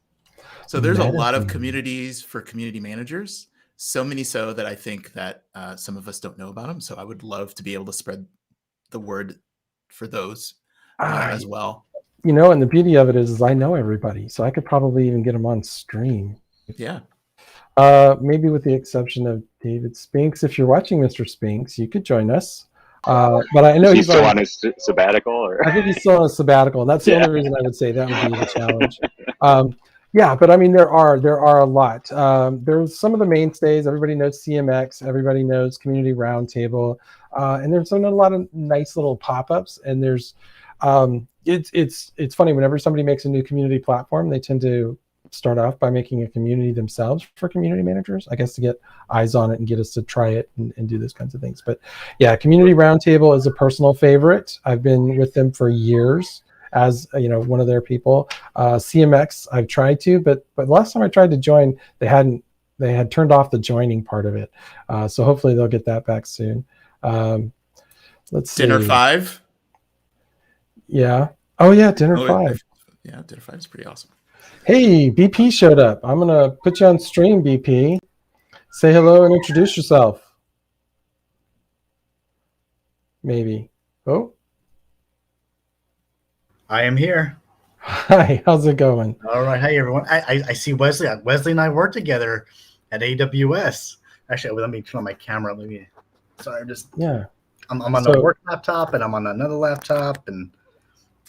Speaker 3: So there's a lot of communities for community managers, so many so that I think that some of us don't know about them. So I would love to be able to spread the word for those as well.
Speaker 1: You know, and the beauty of it is I know everybody, so I could probably even get them on stream.
Speaker 3: Yeah.
Speaker 1: Maybe with the exception of David Spinks. If you're watching Mr. Spinks, you could join us. But I know
Speaker 2: he's still on his sabbatical. Or?
Speaker 1: I think he's still on a sabbatical, and that's the only reason I would say that would be the challenge. Yeah, but I mean, there are a lot. There's some of the mainstays. Everybody knows CMX. Everybody knows Community Roundtable, and there's a lot of nice little pop-ups. And there's it's funny whenever somebody makes a new community platform, they tend to start off by making a community themselves for community managers, I guess, to get eyes on it and get us to try it and do those kinds of things. But yeah, Community Roundtable is a personal favorite. I've been with them for years as one of their people. CMX I've tried to, but last time I tried to join, they had turned off the joining part of it. So hopefully they'll get that back soon. Let's see.
Speaker 3: Dinner 5.
Speaker 1: Yeah. Oh yeah, Dinner 5.
Speaker 3: Yeah, Dinner 5 is pretty awesome.
Speaker 1: Hey, BP showed up. I'm going to put you on stream, BP. Say hello and introduce yourself. Maybe. Oh.
Speaker 6: I am here.
Speaker 1: Hi, how's it going?
Speaker 6: All right. Hey, everyone. I see Wesley. Wesley and I work together at AWS. Actually, let me turn on my camera. Sorry, I'm on the work laptop and I'm on another laptop.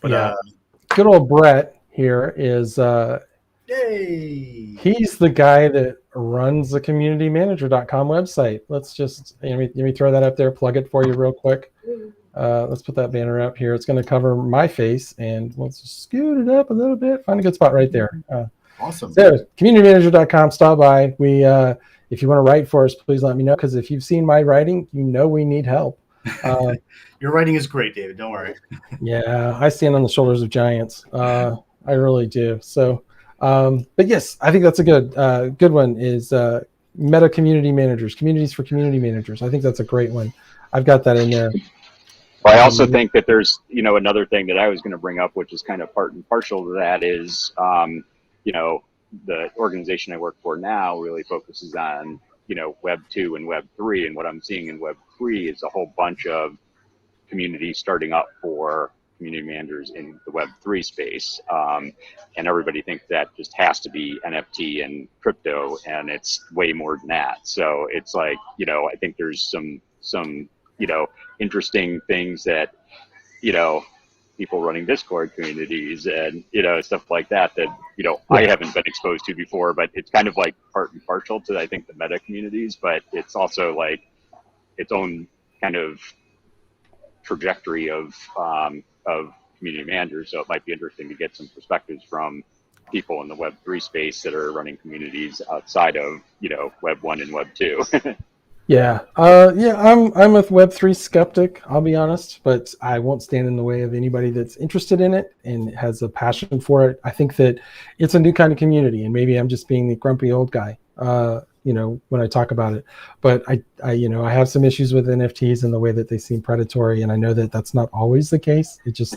Speaker 1: Good old Brett here is
Speaker 6: yay.
Speaker 1: He's the guy that runs the communitymanager.com website. Let's just let me throw that up there, plug it for you real quick. Let's put that banner up here. It's going to cover my face, and let's just scoot it up a little bit. Find a good spot right there.
Speaker 6: Awesome.
Speaker 1: There, communitymanager.com. Stop by. We if you want to write for us, please let me know, because if you've seen my writing, we need help.
Speaker 6: Your writing is great, David. Don't worry.
Speaker 1: Yeah, I stand on the shoulders of giants. I really do. So, but yes, I think that's a good one. Is meta community managers, communities for community managers. I think that's a great one. I've got that in there.
Speaker 2: Well, I also think that there's another thing that I was going to bring up, which is kind of part and partial to that, is the organization I work for now really focuses on Web 2 and Web 3, and what I'm seeing in Web 3 is a whole bunch of communities starting up for community managers in the Web 3 space, and everybody thinks that just has to be NFT and crypto, and it's way more than that. So it's like, I think there's some interesting things that people running Discord communities and stuff like that I haven't been exposed to before, but it's kind of like part and partial to, I think, the meta communities, but it's also like its own kind of trajectory of community managers. So it might be interesting to get some perspectives from people in the Web 3 space that are running communities outside of Web 1 and Web 2.
Speaker 1: Yeah, I'm a Web 3 skeptic, I'll be honest, but I won't stand in the way of anybody that's interested in it and has a passion for it. I think that it's a new kind of community, and maybe I'm just being the grumpy old guy, when I talk about it. But I have some issues with NFTs and the way that they seem predatory, and I know that that's not always the case. It just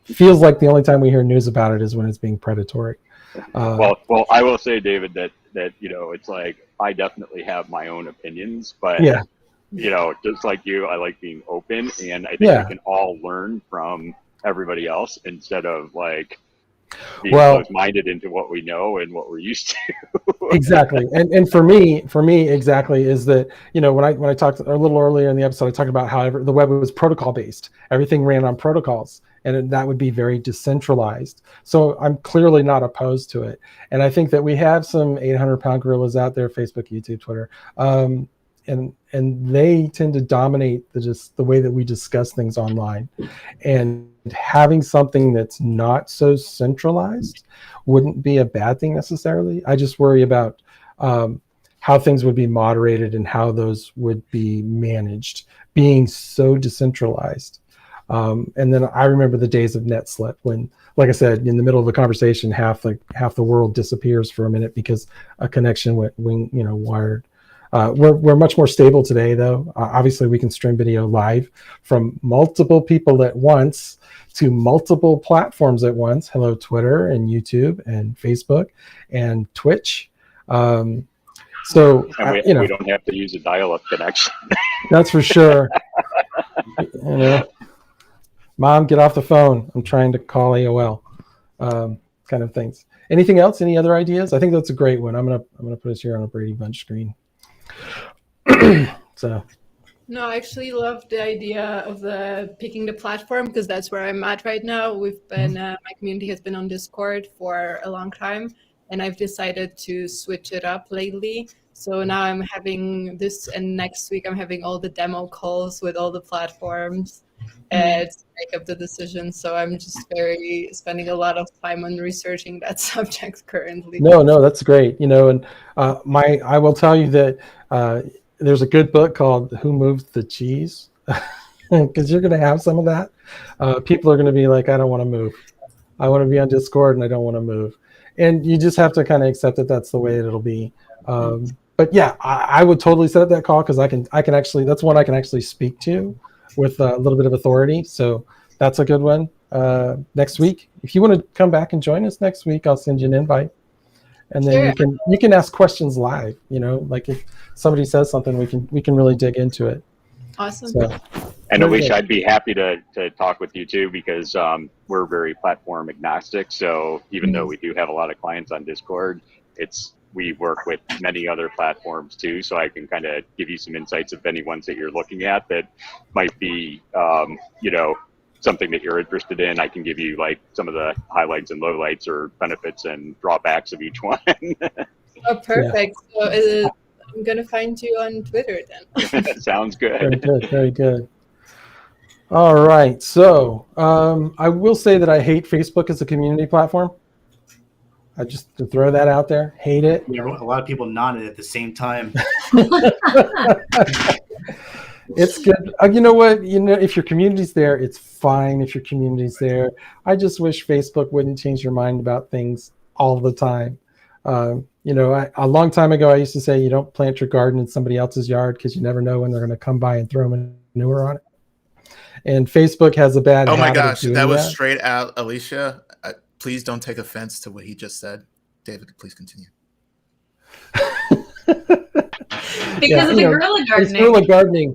Speaker 1: feels like the only time we hear news about it is when it's being predatory.
Speaker 2: Well, I will say, David, that it's like, I definitely have my own opinions, but just like you, I like being open, and I think we can all learn from everybody else instead of like being closed-minded into what we know and what we're used to.
Speaker 1: Exactly, and for me, exactly, is that when I talked a little earlier in the episode, I talked about how the web was protocol based. Everything ran on protocols, and that would be very decentralized. So I'm clearly not opposed to it. And I think that we have some 800-pound gorillas out there, Facebook, YouTube, Twitter. and they tend to dominate the way that we discuss things online. And having something that's not so centralized wouldn't be a bad thing necessarily. I just worry about how things would be moderated and how those would be managed, being so decentralized. And then I remember the days of NetSlip when, like I said, in the middle of a conversation, half the world disappears for a minute because a connection went wired. We're much more stable today, though. Obviously, we can stream video live from multiple people at once to multiple platforms at once. Hello, Twitter and YouTube and Facebook and Twitch. So
Speaker 2: and we don't have to use a dial-up connection.
Speaker 1: That's for sure. Mom, get off the phone. I'm trying to call AOL. Kind of things. Anything else? Any other ideas? I think that's a great one. I'm gonna put us here on a Brady Bunch screen. So.
Speaker 4: No, I actually love the idea of picking the platform, because that's where I'm at right now. We've been my community has been on Discord for a long time, and I've decided to switch it up lately. So now I'm having this, and next week I'm having all the demo calls with all the platforms to make up the decision. So I'm just spending a lot of time on researching that subject currently.
Speaker 1: No, that's great. And I will tell you that there's a good book called Who Moved the Cheese? Because you're going to have some of that. People are going to be like, I don't want to move. I want to be on Discord and I don't want to move. And you just have to kind of accept that that's the way it'll be. But yeah, I would totally set up that call, because I can actually, that's one I can actually speak to with a little bit of authority. So that's a good one. Next week, if you want to come back and join us next week, I'll send you an invite. And then you can ask questions live, like if somebody says something, we can really dig into it.
Speaker 4: Awesome.
Speaker 2: So, and Alicia, I'd be happy to talk with you too, because we're very platform agnostic. So even though we do have a lot of clients on Discord, we work with many other platforms too. So I can kind of give you some insights of any ones that you're looking at that might be, something that you're interested in. I can give you like some of the highlights and lowlights or benefits and drawbacks of each one.
Speaker 4: Oh, perfect. Yeah. So I'm going to find you on Twitter then.
Speaker 2: Sounds good.
Speaker 1: Very good. Very good. All right. So I will say that I hate Facebook as a community platform. I just to throw that out there, hate it.
Speaker 6: Yeah, a lot of people nodded at the same time.
Speaker 1: It's good. You know what? If your community's there, it's fine. If your community's there, I just wish Facebook wouldn't change your mind about things all the time. A long time ago, I used to say you don't plant your garden in somebody else's yard because you never know when they're going to come by and throw manure on it. And Facebook has a bad habit.
Speaker 3: Oh my gosh, that was
Speaker 1: that.
Speaker 3: Straight out, Alicia. Please don't take offense to what he just said. David, please continue.
Speaker 5: Because of the guerrilla gardening.
Speaker 1: It's guerrilla gardening.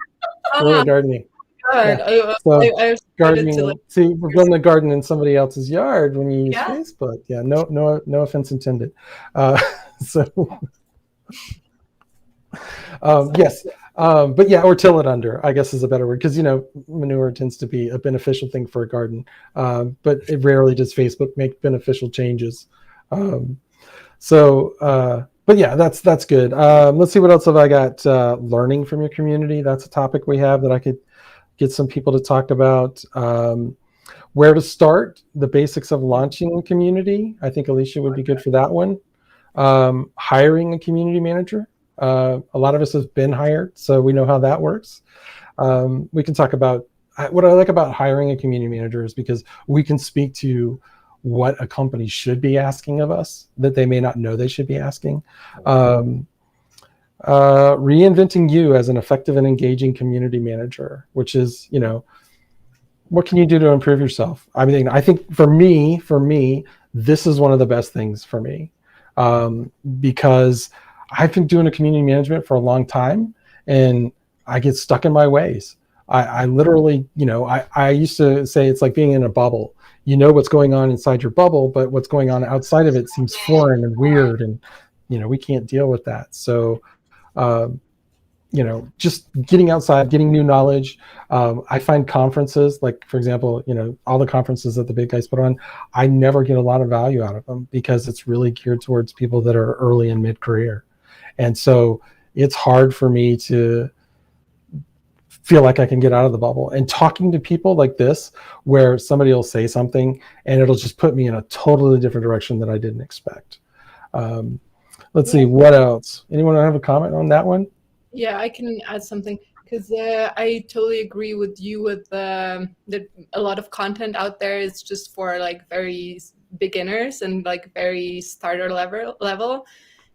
Speaker 1: Guerrilla gardening.
Speaker 4: Yeah.
Speaker 1: So gardening. See, we're building a garden in somebody else's yard when you use Facebook. Yeah, no offense intended. Yes. But yeah, or till it under, I guess is a better word, because manure tends to be a beneficial thing for a garden, but it rarely does Facebook make beneficial changes. But yeah, that's good. Let's see, what else have I got? Learning from your community. That's a topic we have that I could get some people to talk about. Where to start, the basics of launching a community. I think Alicia would be good for that one. Hiring a community manager. A lot of us have been hired, so we know how that works. We can talk about what I like about hiring a community manager is because we can speak to what a company should be asking of us that they may not know they should be asking. Reinventing you as an effective and engaging community manager, which is, what can you do to improve yourself? I mean, I think for me, this is one of the best things for me, because I've been doing a community management for a long time and I get stuck in my ways. I literally, I used to say it's like being in a bubble. You know what's going on inside your bubble, but what's going on outside of it seems foreign and weird, and we can't deal with that. So just getting outside, getting new knowledge. I find conferences, like for example, all the conferences that the big guys put on, I never get a lot of value out of them because it's really geared towards people that are early and mid-career. And so it's hard for me to feel like I can get out of the bubble. And talking to people like this, where somebody will say something and it'll just put me in a totally different direction that I didn't expect. Let's see, what else? Anyone have a comment on that one?
Speaker 4: Yeah, I can add something, because I totally agree with you with that a lot of content out there is just for like very beginners and like very starter level.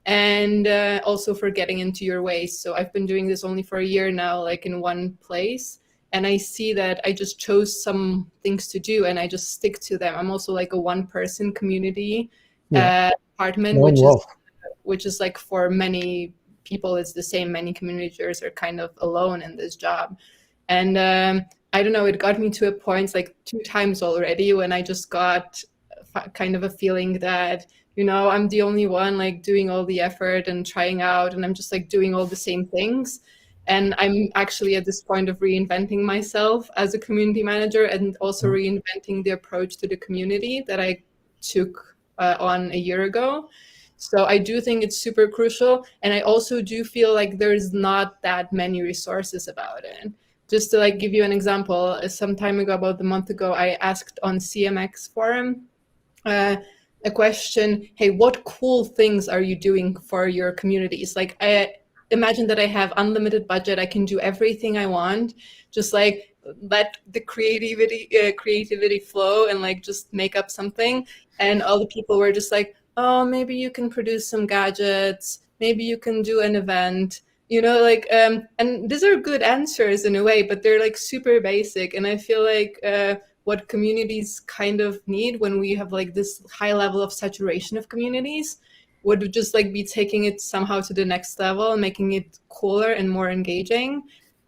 Speaker 4: And also for getting into your ways. So I've been doing this only for a year now, like in one place. And I see that I just chose some things to do and I just stick to them. I'm also like a one-person community department, which is like for many people, it's the same. Many communicators are kind of alone in this job. And I don't know, it got me to a point like 2 times already when I just got kind of a feeling that, you know, I'm the only one like doing all the effort and trying out, and I'm just like doing all the same things. And I'm actually at this point of reinventing myself as a community manager, and also reinventing the approach to the community that I took on a year ago. So I do think it's super crucial. And I also do feel like there's not that many resources about it. Just to like give you an example, some time ago, about a month ago, I asked on CMX forum a question, hey, what cool things are you doing for your communities? Like, I imagine that I have unlimited budget, I can do everything I want, just like let the creativity flow and like just make up something. And all the people were just like, oh, maybe you can produce some gadgets, maybe you can do an event, you know, like, and these are good answers in a way, but they're like super basic. And I feel like what communities kind of need when we have like this high level of saturation of communities would just like be taking it somehow to the next level, making it cooler and more engaging.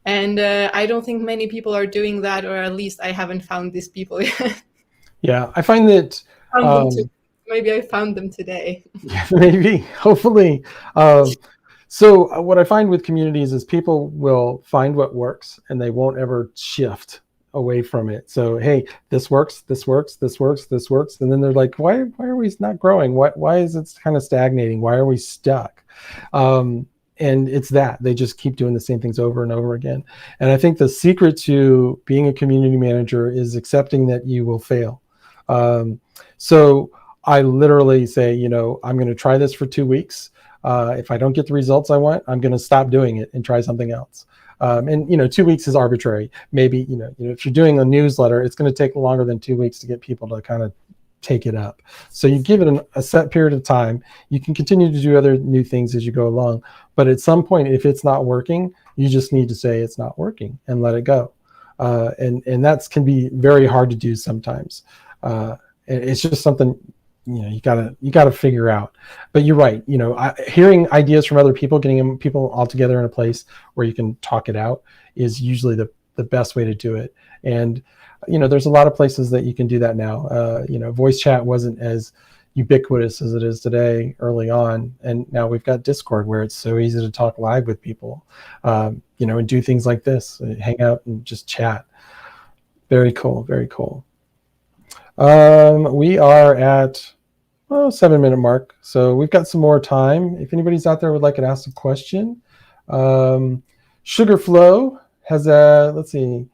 Speaker 4: And I don't think many people are doing that, or at least I haven't found these people yet.
Speaker 1: Yeah, I find that
Speaker 4: maybe I found them today.
Speaker 1: Maybe, hopefully. So what I find with communities is people will find what works and they won't ever shift away from it. So, hey, this works, this works, this works, this works. And then they're like, why are we not growing? Why is it kind of stagnating? Why are we stuck? And it's that they just keep doing the same things over and over again. And I think the secret to being a community manager is accepting that you will fail. So I literally say, you know, I'm going to try this for 2 weeks. If I don't get the results I want, I'm going to stop doing it and try something else. And, you know, 2 weeks is arbitrary. Maybe, you know, if you're doing a newsletter, it's going to take longer than 2 weeks to get people to kind of take it up. So you give it a set period of time. You can continue to do other new things as you go along. But at some point, if it's not working, you just need to say it's not working and let it go. And that can be very hard to do sometimes. It's just something, you know, you gotta figure out. But you're right. You know, hearing ideas from other people, getting people all together in a place where you can talk it out is usually the best way to do it. And you know, there's a lot of places that you can do that now. You know, voice chat wasn't as ubiquitous as it is today early on, and now we've got Discord where it's so easy to talk live with people. You know, and do things like this, hang out and just chat. Very cool. Very cool. We are at 7-minute mark, so we've got some more time. If anybody's out there would like to ask a question, Sugarflow has a, let's see.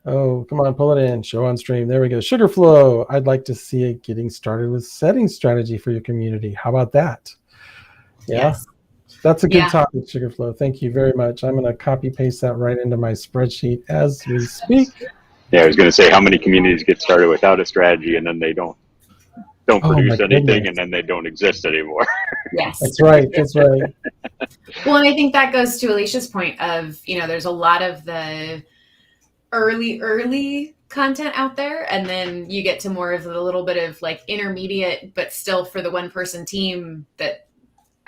Speaker 1: Oh, come on, pull it in. Show on stream. There we go. Sugarflow, I'd like to see it getting started with setting strategy for your community. How about that? Yeah, yes. That's a good topic, Sugarflow. Thank you very much. I'm going to copy paste that right into my spreadsheet as we speak.
Speaker 2: Yeah, I was going to say, how many communities get started without a strategy and then they don't produce anything, and then they don't exist anymore.
Speaker 5: Yes,
Speaker 1: that's right. That's right.
Speaker 5: Well, and I think that goes to Alicia's point of, you know, there's a lot of the early content out there, and then you get to more of the little bit of like intermediate, but still for the one person team that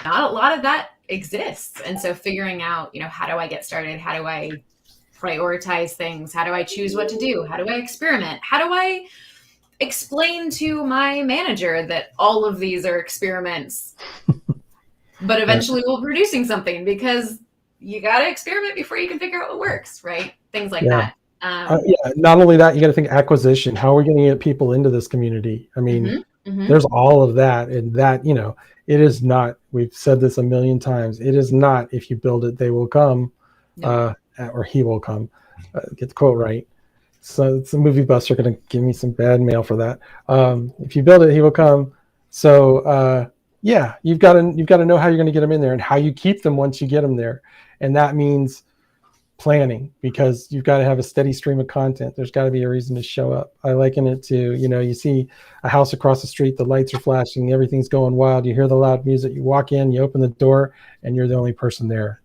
Speaker 5: not a lot of that exists. And so figuring out, you know, how do I get started? How do I prioritize things? How do I choose what to do? How do I experiment? How do I explain to my manager that all of these are experiments, but eventually we're producing something, because you got to experiment before you can figure out what works, right? Things like that.
Speaker 1: Not only that, you got to think acquisition. How are we going to get people into this community? I mean, there's all of that, and that, you know, it is not We've said this a million times. It is not, if you build it, they will come,
Speaker 5: No.
Speaker 1: or he will come. Get the quote right. So it's a movie buster going to give me some bad mail for that. If you build it, he will come. So yeah, you've got to know how you're going to get them in there and how you keep them once you get them there. And that means planning, because you've got to have a steady stream of content. There's got to be a reason to show up. I liken it to, you see a house across the street, the lights are flashing, everything's going wild. You hear the loud music, you walk in, you open the door, and you're the only person there.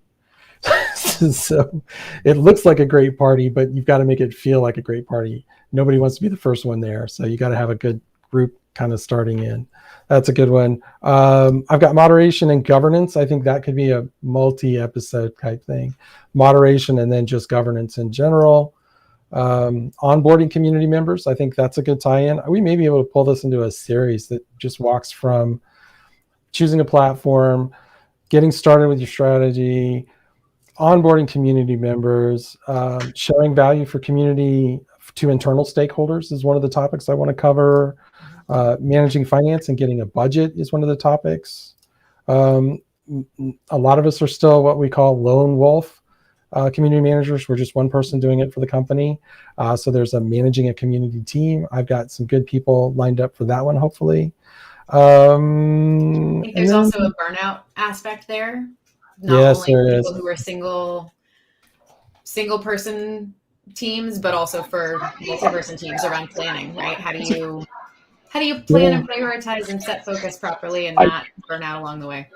Speaker 1: So it looks like a great party, but you've got to make it feel like a great party. Nobody wants to be the first one there. So you got to have a good group kind of starting in. That's a good one. I've got moderation and governance. I think that could be a multi-episode type thing. Moderation and then just governance in general. Onboarding community members. I think that's a good tie-in. We may be able to pull this into a series that just walks from choosing a platform, getting started with your strategy, onboarding community members, showing value for community to internal stakeholders is one of the topics I want to cover. Managing finance and getting a budget is one of the topics. A lot of us are still what we call lone wolf community managers. We're just one person doing it for the company. So there's managing a community team. I've got some good people lined up for that one, hopefully.
Speaker 5: I think there's also a burnout aspect there. Not only people who are single person teams, but also for multi-person teams around planning, right? How do you plan and prioritize and set focus properly and not burn out along the way?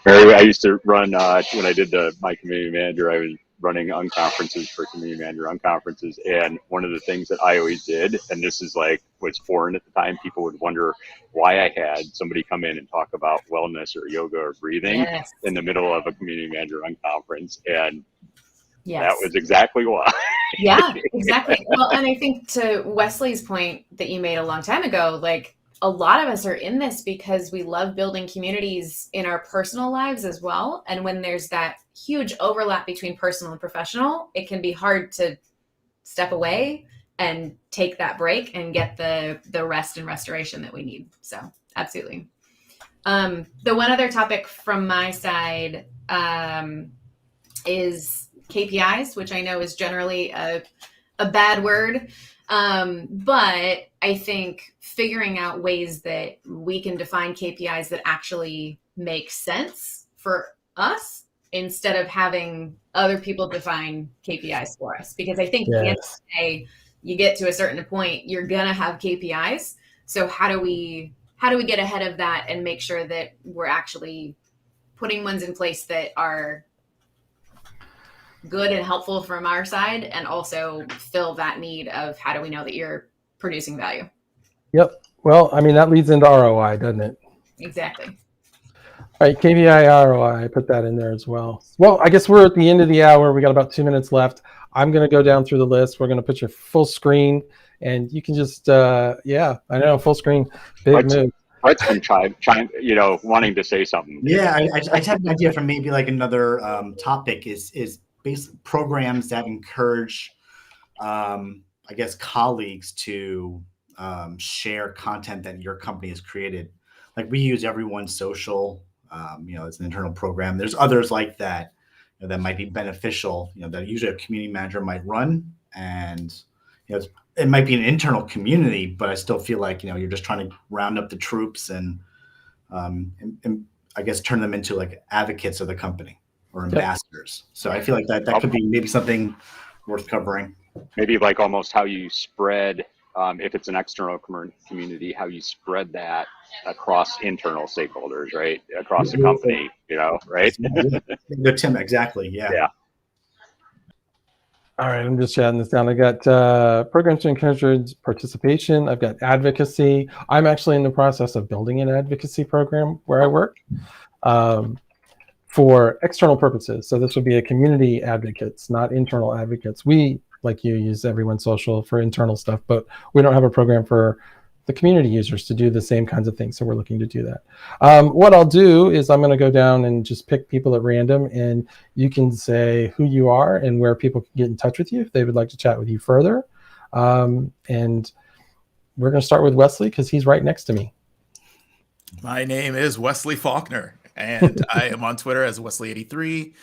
Speaker 2: I used to run, when I did my community manager, I was running unconferences for community manager unconferences. And one of the things that I always did, and this is was foreign at the time, people would wonder why I had somebody come in and talk about wellness or yoga or breathing in the middle of a community manager unconference. And that was exactly why.
Speaker 5: Yeah, exactly. Well, and I think to Wesley's point that you made a long time ago, a lot of us are in this because we love building communities in our personal lives as well. And when there's that huge overlap between personal and professional, it can be hard to step away and take that break and get the rest and restoration that we need. So absolutely. The one other topic from my side is KPIs, which I know is generally a bad word. But I think figuring out ways that we can define KPIs that actually make sense for us instead of having other people define KPIs for us. Because I think at the end of the day, you get to a certain point, you're going to have KPIs. So how do we get ahead of that and make sure that we're actually putting ones in place that are good and helpful from our side and also fill that need of how do we know that you're producing value? Yep.
Speaker 1: Well, I mean, that leads into ROI, doesn't it?
Speaker 5: Exactly.
Speaker 1: All right, KPI ROI, I put that in there as well. Well, I guess we're at the end of the hour. We got about 2 minutes left. I'm going to go down through the list. We're going to put your full screen and you can just, I know, full screen, big move.
Speaker 2: Brett's been wanting to say something.
Speaker 6: Yeah, I just have an idea for maybe another topic is basically programs that encourage, colleagues to share content that your company has created. We use Everyone's Social, it's an internal program. There's others like that that might be beneficial, that usually a community manager might run. And, it might be an internal community, but I still feel like, you're just trying to round up the troops and I guess turn them into advocates of the company or ambassadors. So I feel like that could be maybe something worth covering.
Speaker 2: Maybe almost how you spread, if it's an external community, how you spread that across internal stakeholders, right? Across the company, right?
Speaker 6: Good, Tim, exactly. Yeah.
Speaker 1: All right, I'm just jotting this down. I got programs to encourage participation. I've got advocacy. I'm actually in the process of building an advocacy program where I work for external purposes. So this would be a community advocates, not internal advocates. We, like you, use Everyone's Social for internal stuff, but we don't have a program for the community users to do the same kinds of things. So we're looking to do that. What I'll do is I'm going to go down and just pick people at random, and you can say who you are and where people can get in touch with you if they would like to chat with you further. And we're going to start with Wesley because he's right next to me.
Speaker 3: My name is Wesley Faulkner, and I am on Twitter as Wesley83.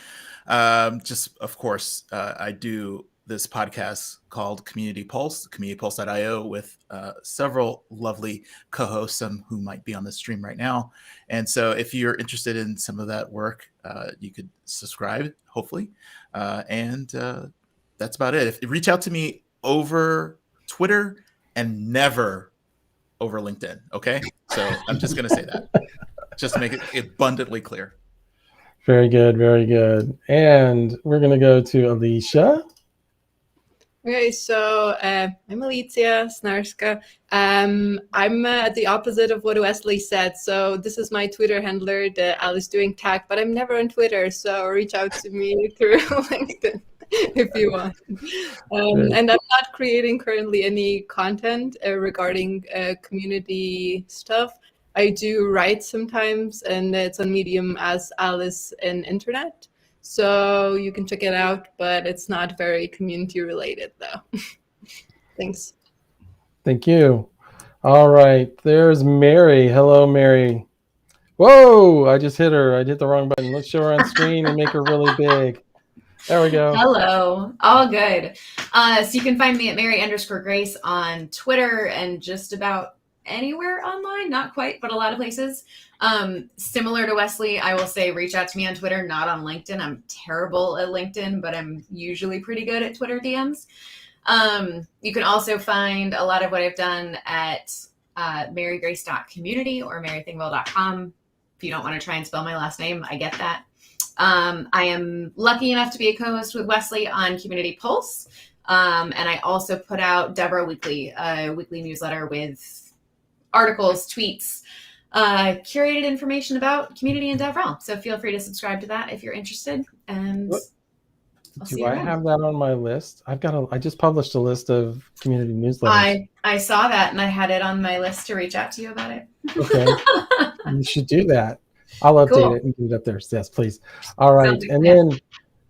Speaker 3: Just, of course, I do this podcast called Community Pulse, communitypulse.io, with several lovely co-hosts, some who might be on the stream right now. And so if you're interested in some of that work, you could subscribe, hopefully. And that's about it. Reach out to me over Twitter and never over LinkedIn. Okay. So I'm just going to say that just to make it abundantly clear.
Speaker 1: Very good. Very good. And we're going to go to Alicia.
Speaker 4: Okay, so I'm Alicia Snarska. I'm the opposite of what Wesley said. So this is my Twitter handler, the Alice Doing Tech, but I'm never on Twitter. So reach out to me through LinkedIn if you want. And I'm not creating currently any content regarding community stuff. I do write sometimes, and it's on Medium as Alice in Internet. So you can check it out, but it's not very community related though. Thanks.
Speaker 1: Thank you. All right, there's Mary. Hello, Mary. Whoa, I just hit her. I hit the wrong button. Let's show her on screen and make her really big. There we go.
Speaker 5: Hello. All good. So you can find me at Mary_Grace on Twitter and just about anywhere online. Not quite, but a lot of places. Similar to Wesley, I will say reach out to me on Twitter, not on LinkedIn. I'm terrible at LinkedIn, but I'm usually pretty good at Twitter DMs. You can also find a lot of what I've done at marygrace.community or marythingville.com. If you don't want to try and spell my last name, I get that. I am lucky enough to be a co-host with Wesley on Community Pulse. And I also put out Deborah Weekly, a weekly newsletter with articles, tweets, curated information about community and DevRel. So feel free to subscribe to that if you're interested. And
Speaker 1: do I have that on my list? I just published a list of community newsletters.
Speaker 5: I saw that and I had it on my list to reach out to you about it.
Speaker 1: Okay. You should do that. I'll update it and get it up there. Yes, please. All right. And then,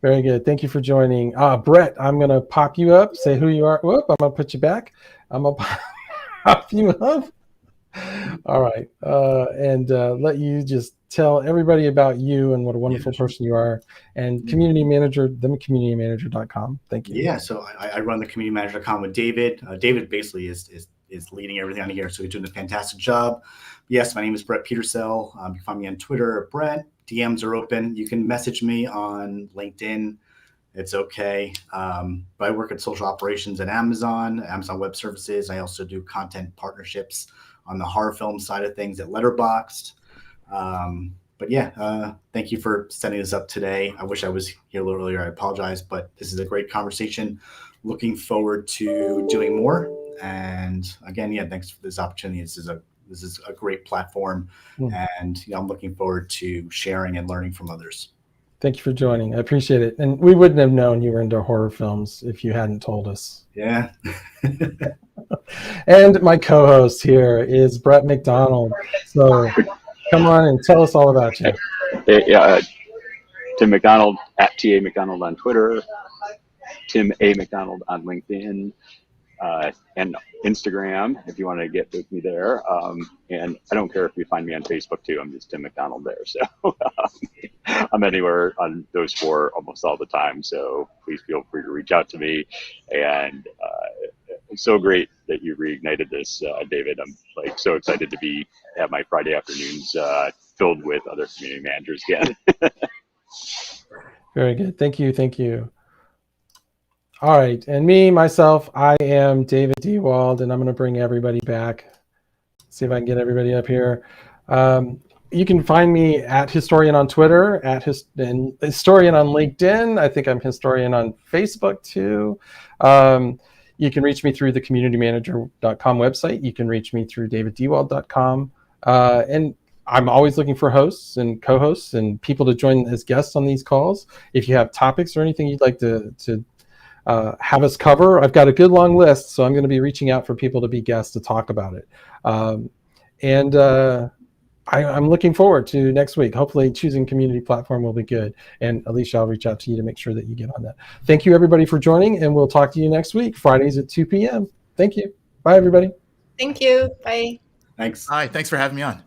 Speaker 1: very good. Thank you for joining. Brett, I'm going to pop you up, say who you are. Whoop, I'm going to put you back. I'm going to pop you up. All right. And let you just tell everybody about you and what a wonderful person you are. And community manager, thecommunitymanager.com. Thank you.
Speaker 6: Yeah. So I run the communitymanager.com with David. David basically is leading everything on here. So he's doing a fantastic job. Yes, my name is Brett Petersell. You can find me on Twitter, Brett. DMs are open. You can message me on LinkedIn. It's okay. But I work at social operations at Amazon Web Services. I also do content partnerships on the horror film side of things at Letterboxd. But yeah, thank you for setting this up today. I wish I was here a little earlier. I apologize, but this is a great conversation. Looking forward to doing more. And again, yeah, thanks for this opportunity. This is a great platform, and I'm looking forward to sharing and learning from others.
Speaker 1: Thank you for joining. I appreciate it. And we wouldn't have known you were into horror films if you hadn't told us.
Speaker 6: Yeah.
Speaker 1: And my co-host here is Brett McDonald. So come on and tell us all about you.
Speaker 2: Hey, Tim McDonald at TA McDonald on Twitter, Tim A. McDonald on LinkedIn, and Instagram if you want to get with me there. And I don't care if you find me on Facebook too. I'm just Tim McDonald there. So I'm anywhere on those four almost all the time. So please feel free to reach out to me. And it's so great that you reignited this, David. I'm like so excited to have my Friday afternoons filled with other community managers again.
Speaker 1: Very good. Thank you. Thank you. All right. And myself, I am David Dewald, and I'm going to bring everybody back. See if I can get everybody up here. You can find me at Historian on Twitter, and Historian on LinkedIn. I think I'm Historian on Facebook too. You can reach me through the communitymanager.com website. You can reach me through daviddewald.com. And I'm always looking for hosts and co-hosts and people to join as guests on these calls. If you have topics or anything you'd like to have us cover, I've got a good long list, so I'm going to be reaching out for people to be guests to talk about it. I'm looking forward to next week. Hopefully choosing community platform will be good. And Alicia, I'll reach out to you to make sure that you get on that. Thank you everybody for joining, and we'll talk to you next week, Fridays at 2 p.m. Thank you. Bye everybody.
Speaker 4: Thank you. Bye.
Speaker 6: Thanks.
Speaker 3: Hi, thanks for having me on.